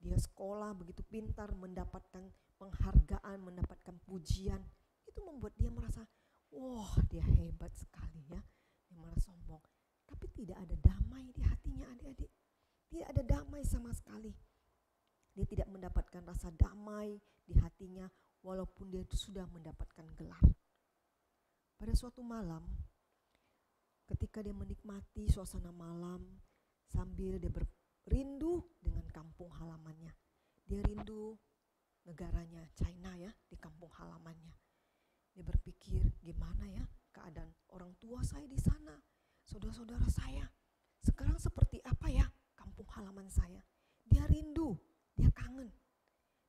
Dia sekolah begitu pintar, mendapatkan penghargaan, mendapatkan pujian. Itu membuat dia merasa, wah, dia hebat sekali ya. Dia malah sombong. Tapi tidak ada damai di hatinya, adik-adik. Tidak ada damai sama sekali. Dia tidak mendapatkan rasa damai di hatinya walaupun dia sudah mendapatkan gelar. Pada suatu malam, ketika dia menikmati suasana malam sambil dia rindu dengan kampung halamannya. Dia rindu negaranya China ya, di kampung halamannya. Dia berpikir, gimana ya keadaan orang tua saya di sana, saudara-saudara saya. Sekarang seperti apa ya kampung halaman saya? Dia rindu, dia kangen.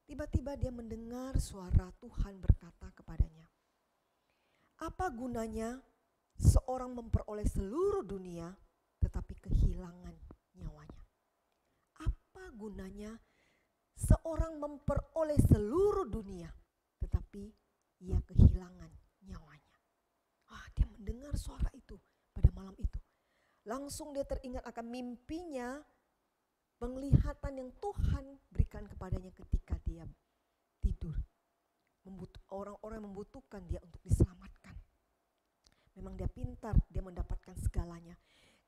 Tiba-tiba dia mendengar suara Tuhan berkata kepadanya, apa gunanya seorang memperoleh seluruh dunia tetapi kehilangan nyawanya? Apa gunanya seorang memperoleh seluruh dunia tetapi ia kehilangan nyawanya? Dia mendengar suara itu pada malam itu. Langsung dia teringat akan mimpinya, penglihatan yang Tuhan berikan kepadanya ketika dia tidur. Orang-orang membutuhkan dia untuk diselamatkan. Memang dia pintar, dia mendapatkan segalanya.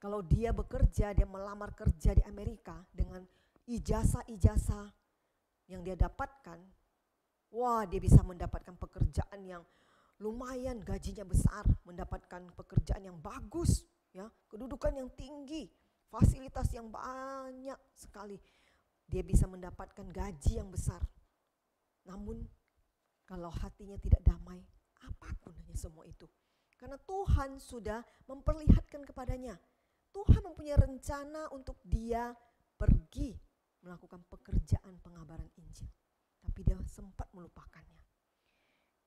Kalau dia bekerja, dia melamar kerja di Amerika dengan ijazah-ijazah yang dia dapatkan, wah dia bisa mendapatkan pekerjaan yang lumayan, gajinya besar, mendapatkan pekerjaan yang bagus, ya, kedudukan yang tinggi, fasilitas yang banyak sekali. Dia bisa mendapatkan gaji yang besar. Namun kalau hatinya tidak damai, apa gunanya semua itu? Karena Tuhan sudah memperlihatkan kepadanya. Tuhan mempunyai rencana untuk dia pergi melakukan pekerjaan pengabaran Injil. Tapi dia sempat melupakannya.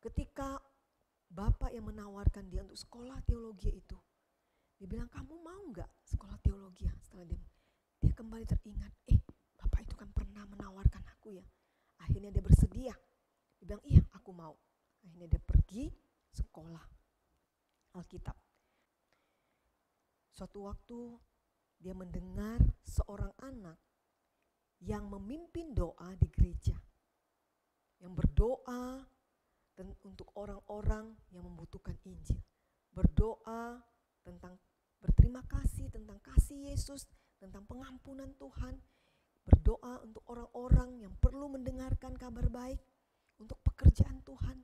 Ketika bapak yang menawarkan dia untuk sekolah teologi itu, dia bilang, kamu mau gak sekolah teologi? Setelah dia kembali teringat, bapak itu kan pernah menawarkan aku ya. Akhirnya dia bersedia. Dia bilang, iya aku mau. Akhirnya dia pergi sekolah Alkitab. Suatu waktu dia mendengar seorang anak yang memimpin doa di gereja. Yang berdoa untuk orang-orang yang membutuhkan Injil. Berdoa tentang berterima kasih, tentang kasih Yesus, tentang pengampunan Tuhan. Berdoa untuk orang-orang yang perlu mendengarkan kabar baik, untuk pekerjaan Tuhan.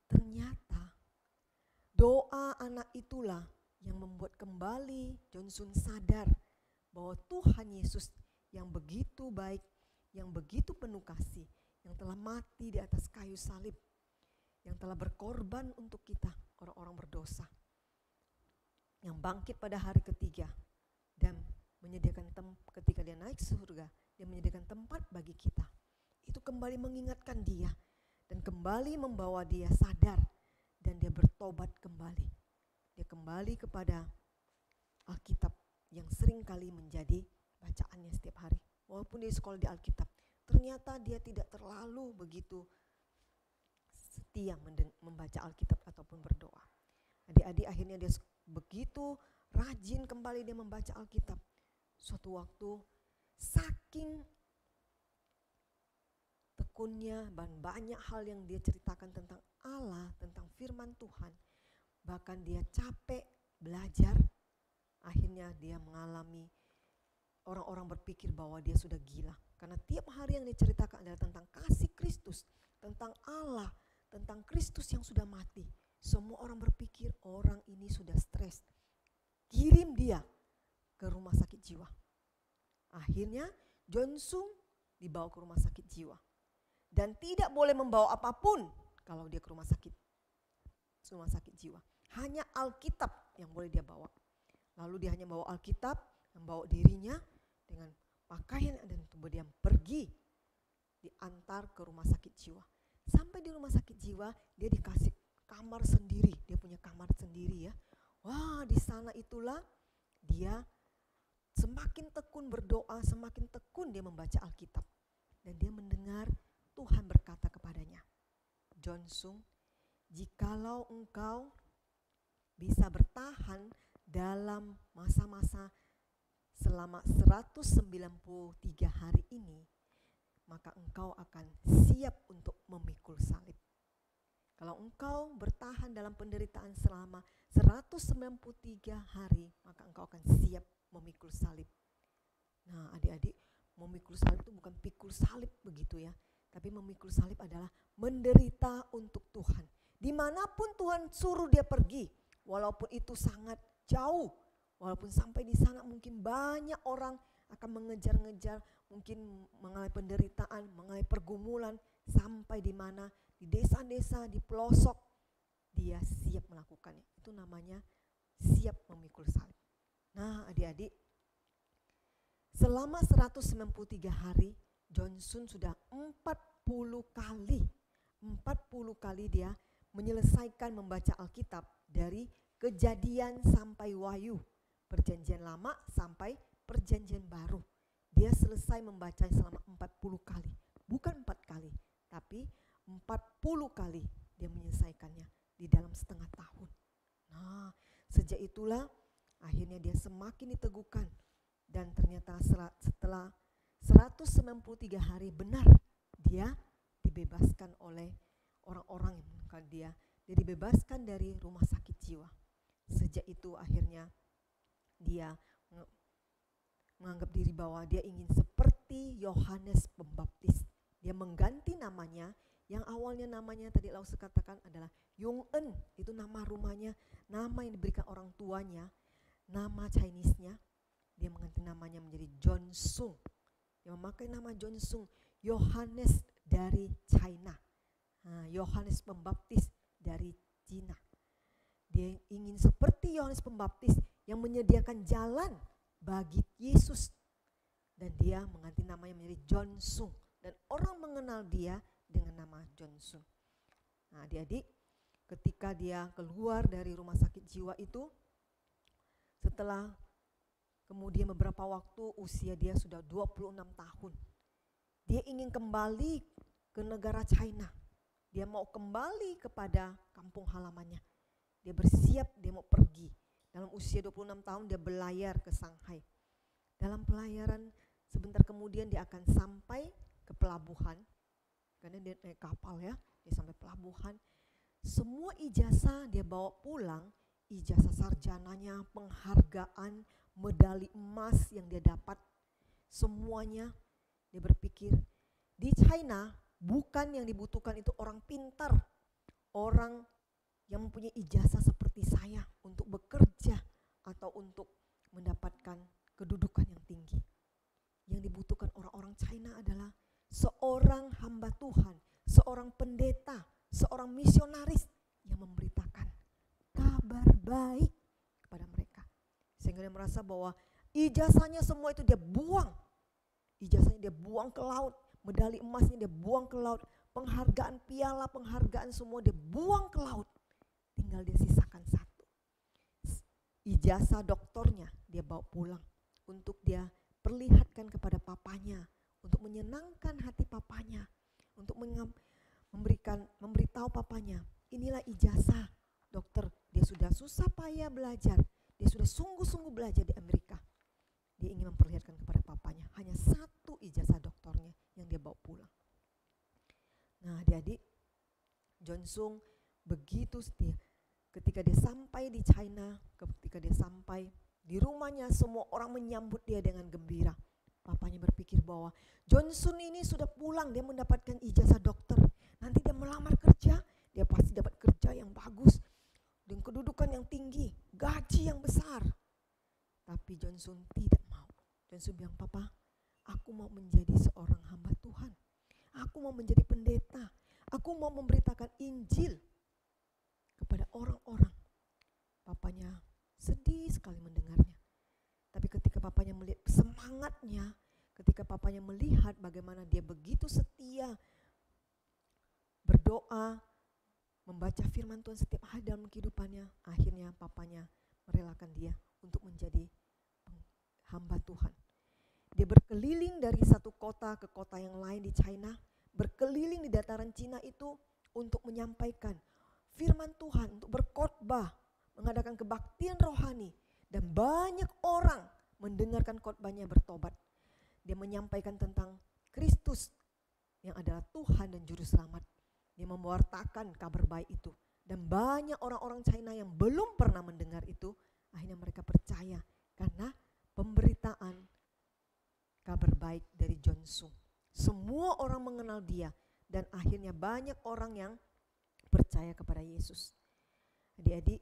Ternyata doa anak itulah yang membuat kembali Johnson sadar bahwa Tuhan Yesus yang begitu baik, yang begitu penuh kasih, yang telah mati di atas kayu salib, yang telah berkorban untuk kita orang-orang berdosa, yang bangkit pada hari ketiga dan menyediakan ketika dia naik surga, dia menyediakan tempat bagi kita. Itu kembali mengingatkan dia dan kembali membawa dia sadar dan dia bertobat kembali. Dia kembali kepada Alkitab yang sering kali menjadi bacaannya setiap hari. Walaupun dia sekolah di Alkitab, ternyata dia tidak terlalu begitu setia membaca Alkitab ataupun berdoa. Adik-adik akhirnya dia begitu rajin kembali dia membaca Alkitab. Suatu waktu saking tekunnya dan banyak hal yang dia ceritakan tentang Allah, tentang firman Tuhan, bahkan dia capek belajar, akhirnya dia mengalami orang-orang berpikir bahwa dia sudah gila. Karena tiap hari yang diceritakan adalah tentang kasih Kristus, tentang Allah, tentang Kristus yang sudah mati. Semua orang berpikir orang ini sudah stres. Kirim dia ke rumah sakit jiwa. Akhirnya Johnson dibawa ke rumah sakit jiwa. Dan tidak boleh membawa apapun kalau dia ke rumah sakit jiwa. Hanya Alkitab yang boleh dia bawa. Lalu dia hanya bawa Alkitab, membawa dirinya dengan pakaian dan tubuh dia pergi diantar ke rumah sakit jiwa. Sampai di rumah sakit jiwa dia dikasih kamar sendiri, dia punya kamar sendiri ya. Wah, di sana itulah dia semakin tekun berdoa, semakin tekun dia membaca Alkitab. Dan dia mendengar Tuhan berkata kepadanya, Johnson, jikalau engkau bisa bertahan dalam masa-masa selama 193 hari ini, maka engkau akan siap untuk memikul salib. Kalau engkau bertahan dalam penderitaan selama 193 hari, maka engkau akan siap memikul salib. Nah, adik-adik, memikul salib itu bukan pikul salib begitu ya. Tapi memikul salib adalah menderita untuk Tuhan. Dimanapun Tuhan suruh dia pergi, walaupun itu sangat jauh. Walaupun sampai di sana mungkin banyak orang akan mengejar-ngejar, mungkin mengalami penderitaan, mengalami pergumulan, sampai di mana, di desa-desa, di pelosok, dia siap melakukannya. Itu namanya siap memikul salib. Nah adik-adik, selama 193 hari, Johnson sudah 40 kali dia menyelesaikan membaca Alkitab dari Kejadian sampai Wahyu, Perjanjian Lama sampai Perjanjian Baru. Dia selesai membaca selama 40 kali. Bukan 4 kali, tapi 40 kali dia menyelesaikannya di dalam setengah tahun. Nah, sejak itulah akhirnya dia semakin diteguhkan. Dan ternyata setelah 193 hari benar dia dibebaskan oleh orang-orang yang menekan dia. Dia dibebaskan dari rumah sakit jiwa. Sejak itu akhirnya dia menganggap diri bahwa dia ingin seperti Yohanes Pembaptis. Dia mengganti namanya, yang awalnya namanya tadi Lause katakan adalah Yung En, itu nama rumahnya, nama yang diberikan orang tuanya, nama Chinese-nya. Dia mengganti namanya menjadi John Sung. Dia memakai nama John Sung, Yohanes dari China. Yohanes Pembaptis dari Cina. Dia ingin seperti Yohanes Pembaptis yang menyediakan jalan bagi Yesus. Dan dia mengganti namanya menjadi John Sung. Dan orang mengenal dia dengan nama John Sung. Nah adik-adik, ketika dia keluar dari rumah sakit jiwa itu, setelah kemudian beberapa waktu usia dia sudah 26 tahun. Dia ingin kembali ke negara China. Dia mau kembali kepada kampung halamannya. Dia bersiap, dia mau pergi. Dalam usia 26 tahun dia berlayar ke Shanghai. Dalam pelayaran sebentar kemudian dia akan sampai ke pelabuhan. Karena dia naik kapal ya, dia sampai pelabuhan. Semua ijazah dia bawa pulang, ijazah sarjananya, penghargaan, medali emas yang dia dapat. Semuanya dia berpikir, di China bukan yang dibutuhkan itu orang pintar, orang yang mempunyai ijazah seperti saya untuk bekerja atau untuk mendapatkan kedudukan yang tinggi. Yang dibutuhkan orang-orang China adalah seorang hamba Tuhan, seorang pendeta, seorang misionaris yang memberitakan kabar baik kepada mereka. Sehingga dia merasa bahwa ijazahnya semua itu dia buang. Ijazahnya dia buang ke laut, medali emasnya dia buang ke laut, penghargaan piala, penghargaan semua dia buang ke laut. Tinggal dia sisakan satu. Ijazah doktornya dia bawa pulang untuk dia perlihatkan kepada papanya, untuk menyenangkan hati papanya, untuk memberitahu papanya, inilah ijazah dokter. Dia sudah susah payah belajar, dia sudah sungguh-sungguh belajar di Amerika. Dia ingin memperlihatkan kepada papanya, hanya satu ijazah doktornya yang dia bawa pulang. Nah adik-adik, John Sung begitu setia. Ketika dia sampai di China, ketika dia sampai di rumahnya, semua orang menyambut dia dengan gembira. Papanya berpikir bahwa John Sung ini sudah pulang, dia mendapatkan ijazah dokter. Nanti dia melamar kerja, dia pasti dapat kerja yang bagus, dengan kedudukan yang tinggi, gaji yang besar. Tapi John Sung tidak mau. John Sung bilang, papa, aku mau menjadi seorang hamba Tuhan. Aku mau menjadi pendeta. Aku mau memberitakan Injil kepada orang-orang. Papanya sedih sekali mendengarnya. Tapi ketika papanya melihat semangatnya, ketika papanya melihat bagaimana dia begitu setia, berdoa, membaca firman Tuhan setiap hari dalam kehidupannya, akhirnya papanya merelakan dia untuk menjadi hamba Tuhan. Dia berkeliling dari satu kota ke kota yang lain di China, berkeliling di dataran Cina itu untuk menyampaikan firman Tuhan, untuk berkhotbah, mengadakan kebaktian rohani, dan banyak orang mendengarkan khotbahnya bertobat. Dia menyampaikan tentang Kristus yang adalah Tuhan dan Juru Selamat. Dia mewartakan kabar baik itu, dan banyak orang-orang China yang belum pernah mendengar itu, akhirnya mereka percaya karena pemberitaan kabar baik dari John Sung. Semua orang mengenal dia, dan akhirnya banyak orang yang percaya kepada Yesus. Adik-adik,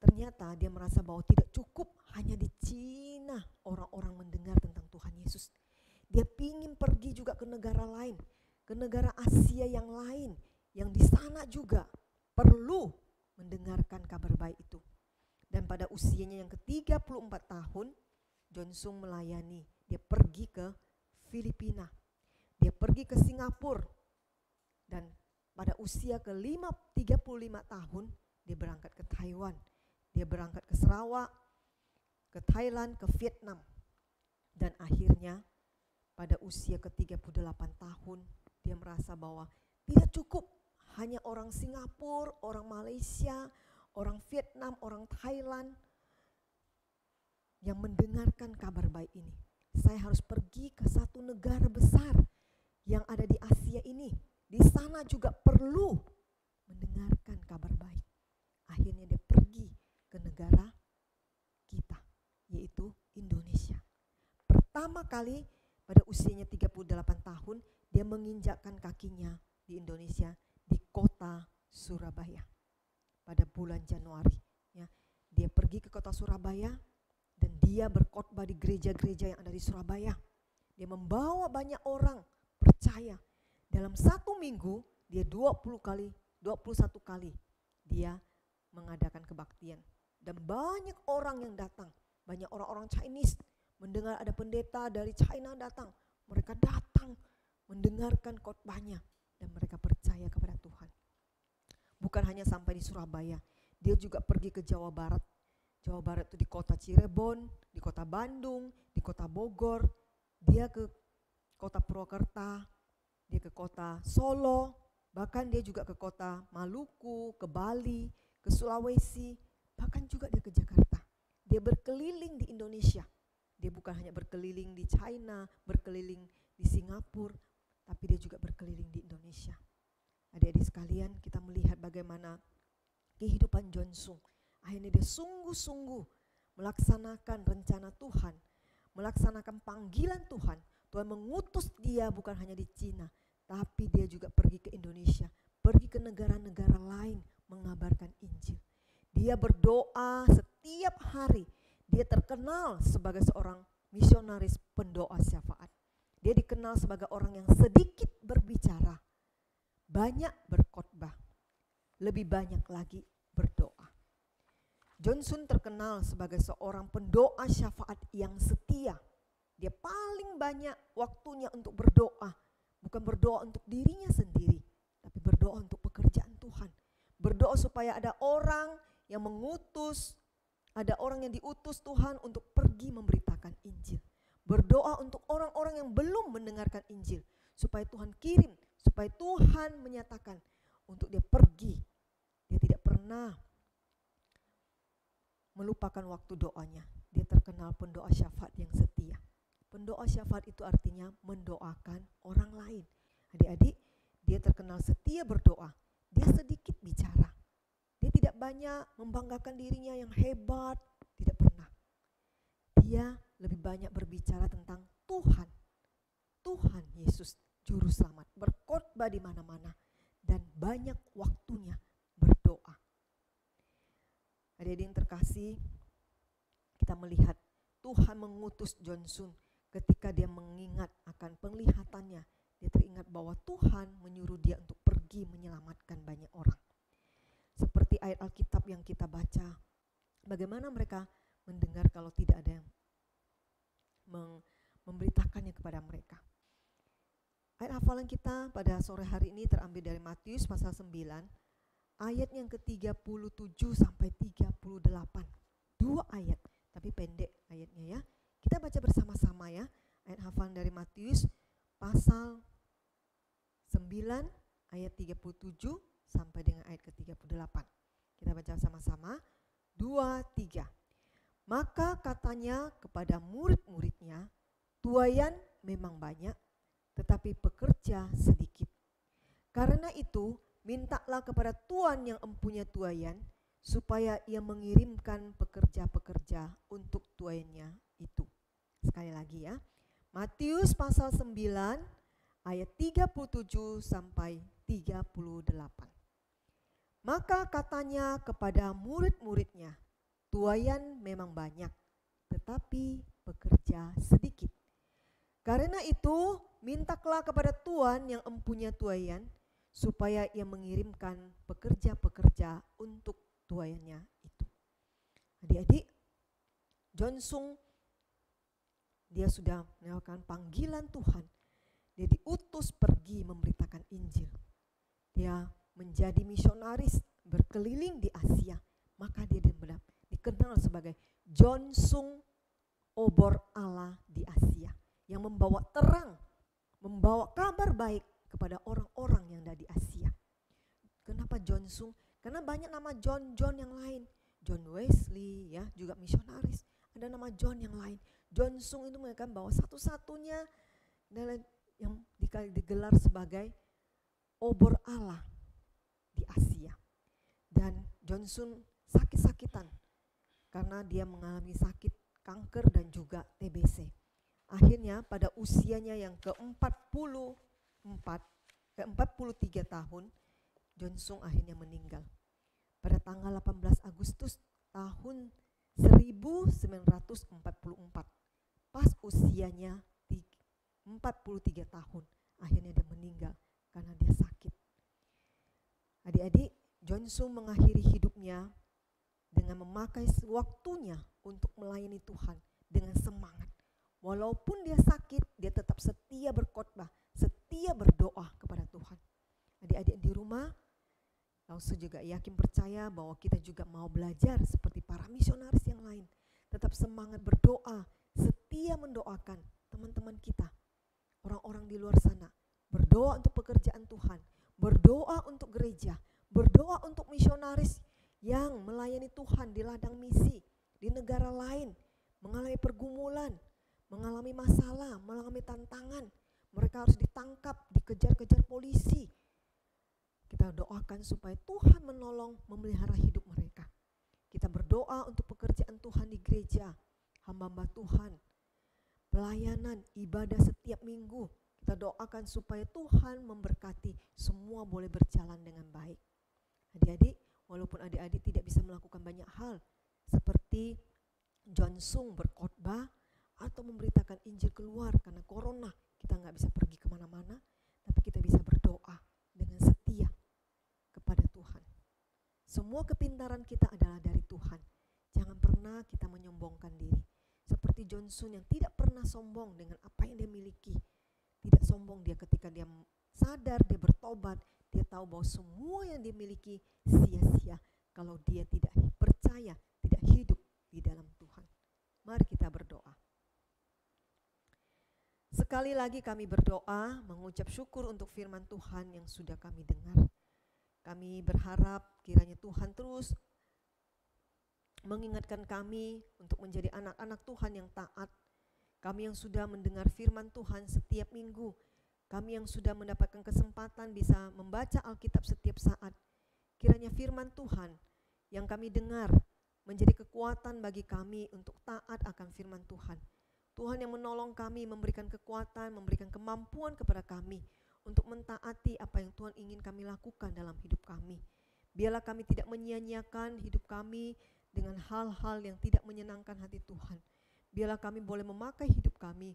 ternyata dia merasa bahwa tidak cukup hanya di Cina orang-orang mendengar tentang Tuhan Yesus. Dia ingin pergi juga ke negara lain, ke negara Asia yang lain, yang di sana juga perlu mendengarkan kabar baik itu. Dan pada usianya yang ke-34 tahun, Johnsung melayani. Dia pergi ke Filipina, dia pergi ke Singapura, dan pada usia ke-35 tahun, dia berangkat ke Taiwan, dia berangkat ke Sarawak, ke Thailand, ke Vietnam. Dan akhirnya pada usia ke-38 tahun, dia merasa bahwa tidak cukup hanya orang Singapura, orang Malaysia, orang Vietnam, orang Thailand yang mendengarkan kabar baik ini. Saya harus pergi ke satu negara besar yang ada di Asia ini. Di sana juga perlu mendengarkan kabar baik. Akhirnya dia pergi ke negara kita, yaitu Indonesia. Pertama kali pada usianya 38 tahun, dia menginjakkan kakinya di Indonesia, di kota Surabaya. Pada bulan Januari, ya, dia pergi ke kota Surabaya dan dia berkhotbah di gereja-gereja yang ada di Surabaya. Dia membawa banyak orang percaya. Dalam 1 minggu dia 21 kali dia mengadakan kebaktian. Dan banyak orang yang datang, banyak orang-orang Chinese mendengar ada pendeta dari China datang. Mereka datang mendengarkan khotbahnya dan mereka percaya kepada Tuhan. Bukan hanya sampai di Surabaya, dia juga pergi ke Jawa Barat. Jawa Barat itu di kota Cirebon, di kota Bandung, di kota Bogor. Dia ke kota Purwokerto, dia ke kota Solo, bahkan dia juga ke kota Maluku, ke Bali, ke Sulawesi, bahkan juga dia ke Jakarta. Dia berkeliling di Indonesia. Dia bukan hanya berkeliling di China, berkeliling di Singapura, tapi dia juga berkeliling di Indonesia. Adik-adik sekalian, kita melihat bagaimana kehidupan Johnsung. Akhirnya dia sungguh-sungguh melaksanakan rencana Tuhan, melaksanakan panggilan Tuhan. Tuhan mengutus dia bukan hanya di Cina, tapi dia juga pergi ke Indonesia, pergi ke negara-negara lain mengabarkan Injil. Dia berdoa setiap hari. Dia terkenal sebagai seorang misionaris pendoa syafaat. Dia dikenal sebagai orang yang sedikit berbicara, banyak berkhotbah, lebih banyak lagi berdoa. Johnsung terkenal sebagai seorang pendoa syafaat yang setia. Dia paling banyak waktunya untuk berdoa, bukan berdoa untuk dirinya sendiri, tapi berdoa untuk pekerjaan Tuhan. Berdoa supaya ada orang yang mengutus, ada orang yang diutus Tuhan untuk pergi memberitakan Injil. Berdoa untuk orang-orang yang belum mendengarkan Injil, supaya Tuhan kirim, supaya Tuhan menyatakan untuk dia pergi. Dia tidak pernah melupakan waktu doanya. Dia terkenal pendoa syafaat yang setia. Pendoa syafaat itu artinya mendoakan orang lain. Adik-adik, dia terkenal setia berdoa. Dia sedikit bicara. Dia tidak banyak membanggakan dirinya yang hebat, tidak pernah. Dia lebih banyak berbicara tentang Tuhan. Tuhan Yesus juru selamat, berkhotbah di mana-mana dan banyak waktunya berdoa. Adik-adik yang terkasih, kita melihat Tuhan mengutus Johnsung ketika dia mengingat akan penglihatannya. Dia teringat bahwa Tuhan menyuruh dia untuk pergi menyelamatkan banyak orang. Seperti ayat Alkitab yang kita baca, bagaimana mereka mendengar kalau tidak ada yang memberitakannya kepada mereka. Ayat hafalan kita pada sore hari ini terambil dari Matius pasal 9, ayat yang ke-37 sampai 38. 2 ayat, tapi pendek ayatnya ya. Kita baca bersama-sama ya. Ayat hafalan dari Matius pasal 9 ayat 37 sampai dengan ayat ke-38. Kita baca sama-sama. 2, 3. Maka katanya kepada murid-muridnya, tuaian memang banyak, tetapi pekerja sedikit. Karena itu, mintalah kepada Tuhan yang empunya tuaian, supaya ia mengirimkan pekerja-pekerja untuk tuaiannya itu. Sekali lagi ya, Matius pasal 9 ayat 37 sampai 38. Maka katanya kepada murid-muridnya, Tuaian memang banyak, tetapi pekerja sedikit. Karena itu, mintalah kepada Tuhan yang empunya tuaian, supaya ia mengirimkan pekerja-pekerja untuk tuaiannya itu. Adik-adik, John Sung, dia sudah melakukan panggilan Tuhan. Dia diutus pergi memberitakan Injil. Dia menjadi misionaris berkeliling di Asia. Maka dia dikenal sebagai John Sung, obor Allah di Asia, yang membawa terang, membawa kabar baik kepada orang-orang yang ada di Asia. Kenapa John Sung? Karena banyak nama John yang lain. John Wesley ya, juga misionaris. Ada nama John yang lain. John Sung itu mereka bawa satu-satunya yang digelar sebagai obor Allah di Asia. Dan John Sung sakit-sakitan karena dia mengalami sakit kanker dan juga TBC. Akhirnya pada usianya yang ke-43 tahun, John Sung akhirnya meninggal. Pada tanggal 18 Agustus tahun 1944, pas usianya 43 tahun, akhirnya dia meninggal karena dia sakit. Adik-adik, John Sung mengakhiri hidupnya dengan memakai waktunya untuk melayani Tuhan dengan semangat. Walaupun dia sakit, dia tetap setia berkhotbah, setia berdoa kepada Tuhan. Adik-adik di rumah, Lause juga yakin percaya bahwa kita juga mau belajar seperti para misionaris yang lain. Tetap semangat berdoa, setia mendoakan teman-teman kita, orang-orang di luar sana. Berdoa untuk pekerjaan Tuhan, berdoa untuk gereja, berdoa untuk misionaris yang melayani Tuhan di ladang misi, di negara lain, mengalami pergumulan, mengalami masalah, mengalami tantangan. Mereka harus ditangkap, dikejar-kejar polisi. Kita doakan supaya Tuhan menolong memelihara hidup mereka. Kita berdoa untuk pekerjaan Tuhan di gereja, hamba-hamba Tuhan, pelayanan, ibadah setiap minggu. Kita doakan supaya Tuhan memberkati, semua boleh berjalan dengan baik. Adik-adik, walaupun adik-adik tidak bisa melakukan banyak hal, seperti John Sung berkhotbah atau memberitakan Injil keluar karena corona, kita nggak bisa pergi kemana-mana, tapi kita bisa berdoa dengan setia kepada Tuhan. Semua kepintaran kita adalah dari Tuhan. Jangan pernah kita menyombongkan diri. Seperti John Sung yang tidak pernah sombong dengan apa yang dia miliki. Tidak sombong dia ketika dia sadar, dia bertobat, dia tahu bahwa semua yang dia miliki sia-sia kalau dia tidak percaya, tidak hidup di dalam Tuhan. Mari kita berdoa. Sekali lagi kami berdoa, mengucap syukur untuk firman Tuhan yang sudah kami dengar. Kami berharap kiranya Tuhan terus mengingatkan kami untuk menjadi anak-anak Tuhan yang taat. Kami yang sudah mendengar firman Tuhan setiap minggu, kami yang sudah mendapatkan kesempatan bisa membaca Alkitab setiap saat. Kiranya firman Tuhan yang kami dengar menjadi kekuatan bagi kami untuk taat akan firman Tuhan. Tuhan yang menolong kami, memberikan kekuatan, memberikan kemampuan kepada kami untuk mentaati apa yang Tuhan ingin kami lakukan dalam hidup kami. Biarlah kami tidak menyia-nyiakan hidup kami dengan hal-hal yang tidak menyenangkan hati Tuhan. Biarlah kami boleh memakai hidup kami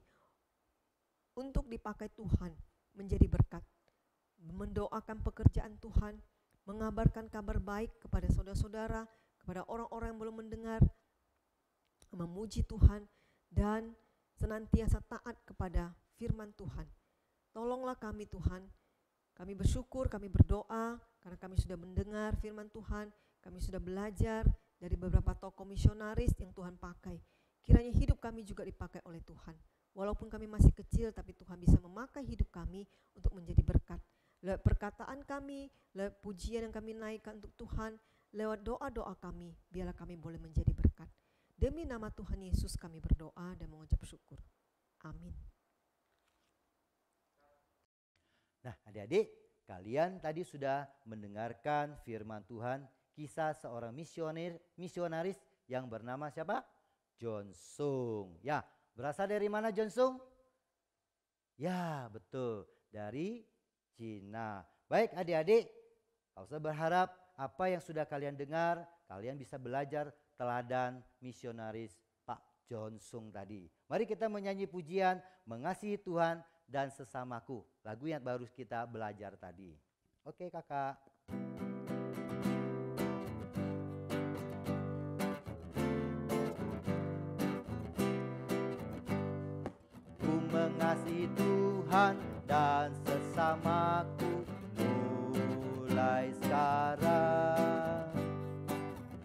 untuk dipakai Tuhan menjadi berkat. Mendoakan pekerjaan Tuhan, mengabarkan kabar baik kepada saudara-saudara, kepada orang-orang yang belum mendengar, memuji Tuhan, dan senantiasa taat kepada firman Tuhan. Tolonglah kami Tuhan, kami bersyukur, kami berdoa karena kami sudah mendengar firman Tuhan, kami sudah belajar dari beberapa tokoh misionaris yang Tuhan pakai. Kiranya hidup kami juga dipakai oleh Tuhan. Walaupun kami masih kecil, tapi Tuhan bisa memakai hidup kami untuk menjadi berkat. Lewat perkataan kami, lewat pujian yang kami naikkan untuk Tuhan, lewat doa-doa kami, biarlah kami boleh menjadi berkat. Demi nama Tuhan Yesus kami berdoa dan mengucap syukur. Amin. Nah adik-adik, kalian tadi sudah mendengarkan firman Tuhan, kisah seorang misionaris yang bernama siapa? John Sung. Ya, berasal dari mana John Sung? Ya, betul, dari Cina. Baik adik-adik, saya berharap apa yang sudah kalian dengar, kalian bisa belajar teladan misionaris Pak John Sung tadi. Mari kita menyanyi pujian Mengasihi Tuhan dan Sesamaku. Lagu yang baru kita belajar tadi. Oke kakak. Ku mengasihi Tuhan dan sesamaku mulai sekarang.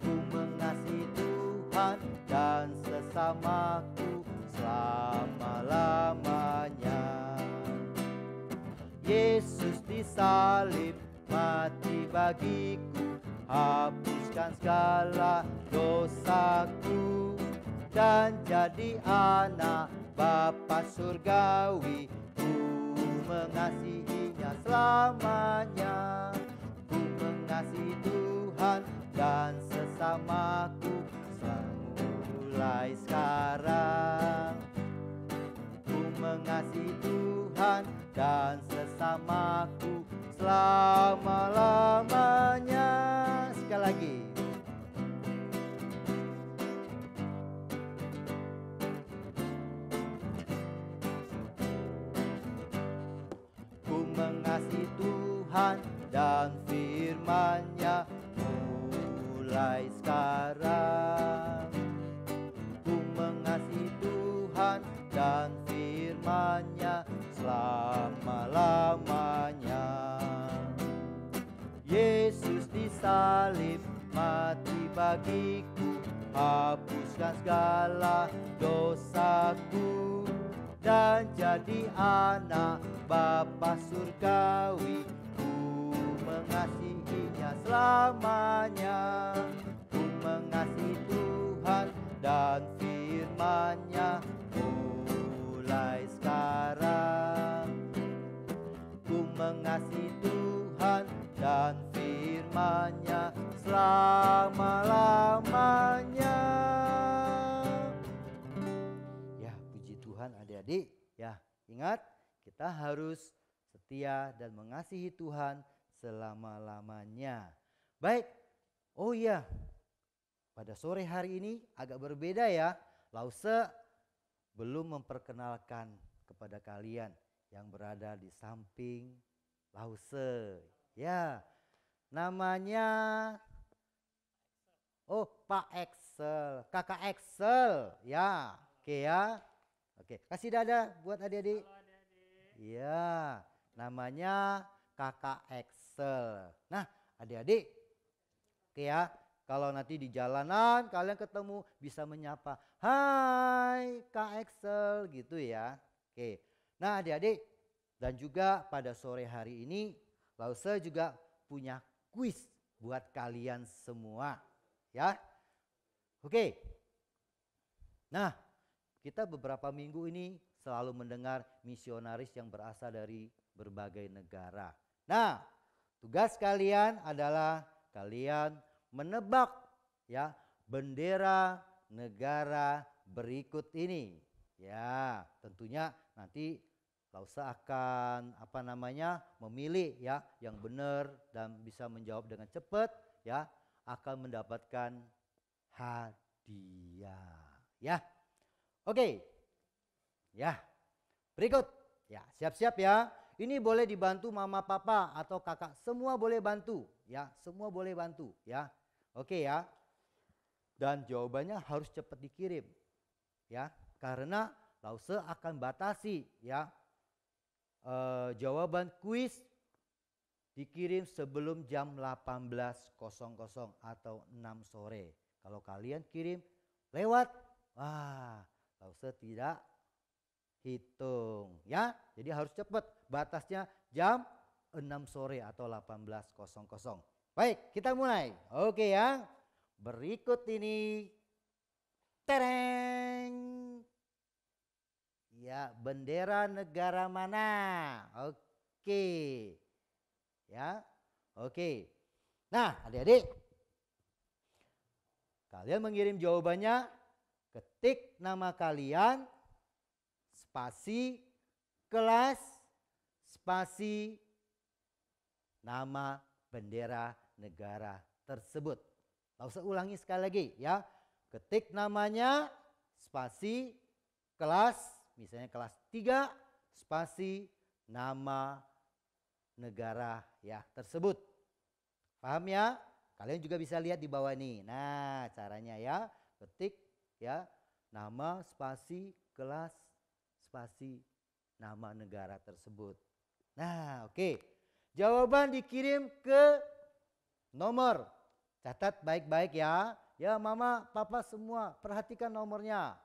Ku mengasihi Tuhan dan sesamaku selama-lamanya. Yesus disalib mati bagiku, hapuskan segala dosaku, dan jadi anak Bapa surgawi. Ku mengasihinya selamanya. Ku mengasihi Tuhan dan sesamaku mulai sekarang. Ku mengasihi Tuhan dan sesamaku selama-lamanya. Sekali lagi. Ku mengasihi Tuhan dan firman-Nya mulai sekarang. Ku mengasihi Tuhan dan firman-Nya selama-lamanya. Yesus disalib mati bagiku, hapuskan segala dosaku, dan jadi anak Bapa surgawi. Ku mengasihinya selamanya. Ku mengasihi Tuhan dan firman-Nya mulai sekarang. Ku mengasihi Tuhan dan firman-Nya selama-lamanya. Ya, puji Tuhan adik-adik. Ya, ingat kita harus setia dan mengasihi Tuhan selama-lamanya. Baik. Oh iya. Pada sore hari ini agak berbeda ya. Lause belum memperkenalkan kepada kalian yang berada di samping Lause. Ya, namanya Pak Excel, Kakak Excel. Ya, oke ya. Oke, kasih dada buat adik-adik. Iya, namanya Kakak Excel. Nah, adik-adik, oke ya. Kalau nanti di jalanan kalian ketemu bisa menyapa, "Hai Kak Excel," gitu ya. Oke. Nah, adik-adik, dan juga pada sore hari ini Lause juga punya kuis buat kalian semua, ya. Oke. Nah, kita beberapa minggu ini selalu mendengar misionaris yang berasal dari berbagai negara. Nah, tugas kalian adalah kalian menebak ya bendera negara berikut ini. Ya, tentunya nanti Lause akan memilih ya yang benar dan bisa menjawab dengan cepat ya, akan mendapatkan hadiah. Ya. Oke. Ya. Berikut. Ya, siap-siap ya. Ini boleh dibantu mama papa atau kakak, semua boleh bantu ya, semua boleh bantu ya. Oke ya. Dan jawabannya harus cepat dikirim. Ya, karena Lause akan batasi ya. Jawaban kuis dikirim sebelum jam 18.00 atau 6 sore. Kalau kalian kirim lewat, Lause tidak hitung ya. Jadi harus cepat, batasnya jam 6 sore atau 18.00. Baik, kita mulai. Oke ya. Berikut ini, tereng. Ya, bendera negara mana? Oke. Ya. Oke. Nah, adik-adik, kalian mengirim jawabannya, ketik nama kalian, spasi, kelas, spasi, nama bendera negara tersebut. Nggak usah ulangi sekali lagi ya. ketik namanya, spasi, kelas, misalnya kelas 3, spasi, nama negara ya tersebut. Paham ya? Kalian juga bisa lihat di bawah ini. Nah, caranya ya, ketik ya, nama, spasi, kelas, spasi, nama negara tersebut. Nah, oke. Jawaban dikirim ke nomor. Catat baik-baik ya. Ya, Mama, Papa semua perhatikan nomornya.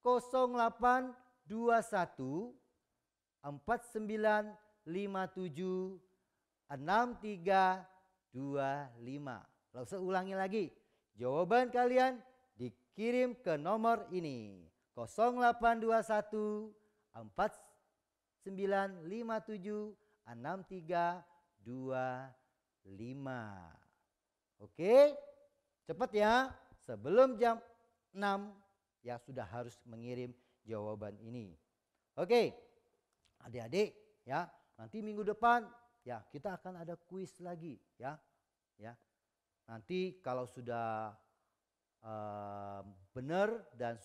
0821 4957 6325. Lalu saya ulangi lagi. Jawaban kalian dikirim ke nomor ini. 0821 4957 6325. Oke, cepat ya. Sebelum jam 6 ya sudah harus mengirim jawaban ini. Oke, adik-adik ya, nanti minggu depan ya kita akan ada kuis lagi ya. Ya. Nanti kalau sudah benar dan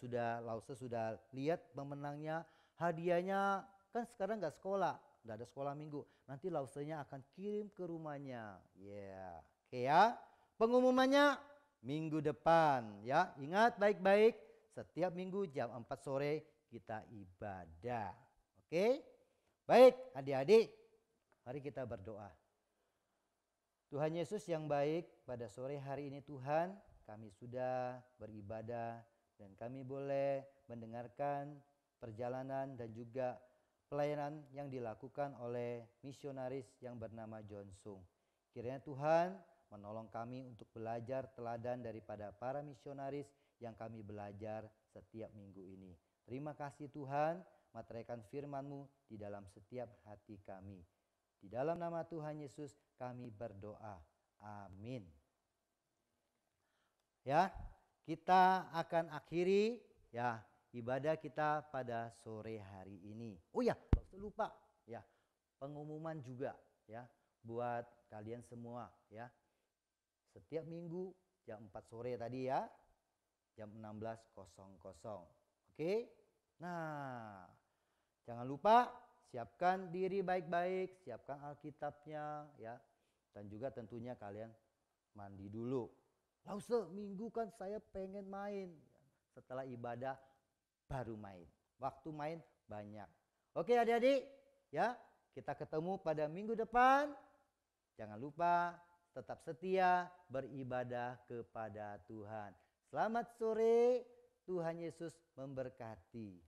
Lause sudah lihat pemenangnya, hadiahnya kan sekarang nggak sekolah, nggak ada sekolah minggu. Nanti Lausenya akan kirim ke rumahnya. Ya, oke ya. Pengumumannya minggu depan ya. Ingat baik-baik, setiap minggu jam 4 sore kita ibadah. Oke? Baik, adik-adik, mari kita berdoa. Tuhan Yesus yang baik, pada sore hari ini Tuhan, kami sudah beribadah dan kami boleh mendengarkan perjalanan dan juga pelayanan yang dilakukan oleh misionaris yang bernama John Sung. Kiranya Tuhan menolong kami untuk belajar teladan daripada para misionaris yang kami belajar setiap minggu ini. Terima kasih Tuhan, materaikan firman-Mu di dalam setiap hati kami. Di dalam nama Tuhan Yesus kami berdoa. Amin. Ya, kita akan akhiri ya ibadah kita pada sore hari ini. Oh ya, lupa ya, pengumuman juga ya buat kalian semua ya. Setiap minggu jam 4 sore tadi ya, jam 16.00. Oke? Nah, jangan lupa siapkan diri baik-baik, siapkan Alkitabnya ya. Dan juga tentunya kalian mandi dulu. Lause, minggu kan saya pengen main. Setelah ibadah baru main. Waktu main banyak. Oke adik-adik ya, kita ketemu pada minggu depan. Jangan lupa tetap setia beribadah kepada Tuhan. Selamat sore, Tuhan Yesus memberkati.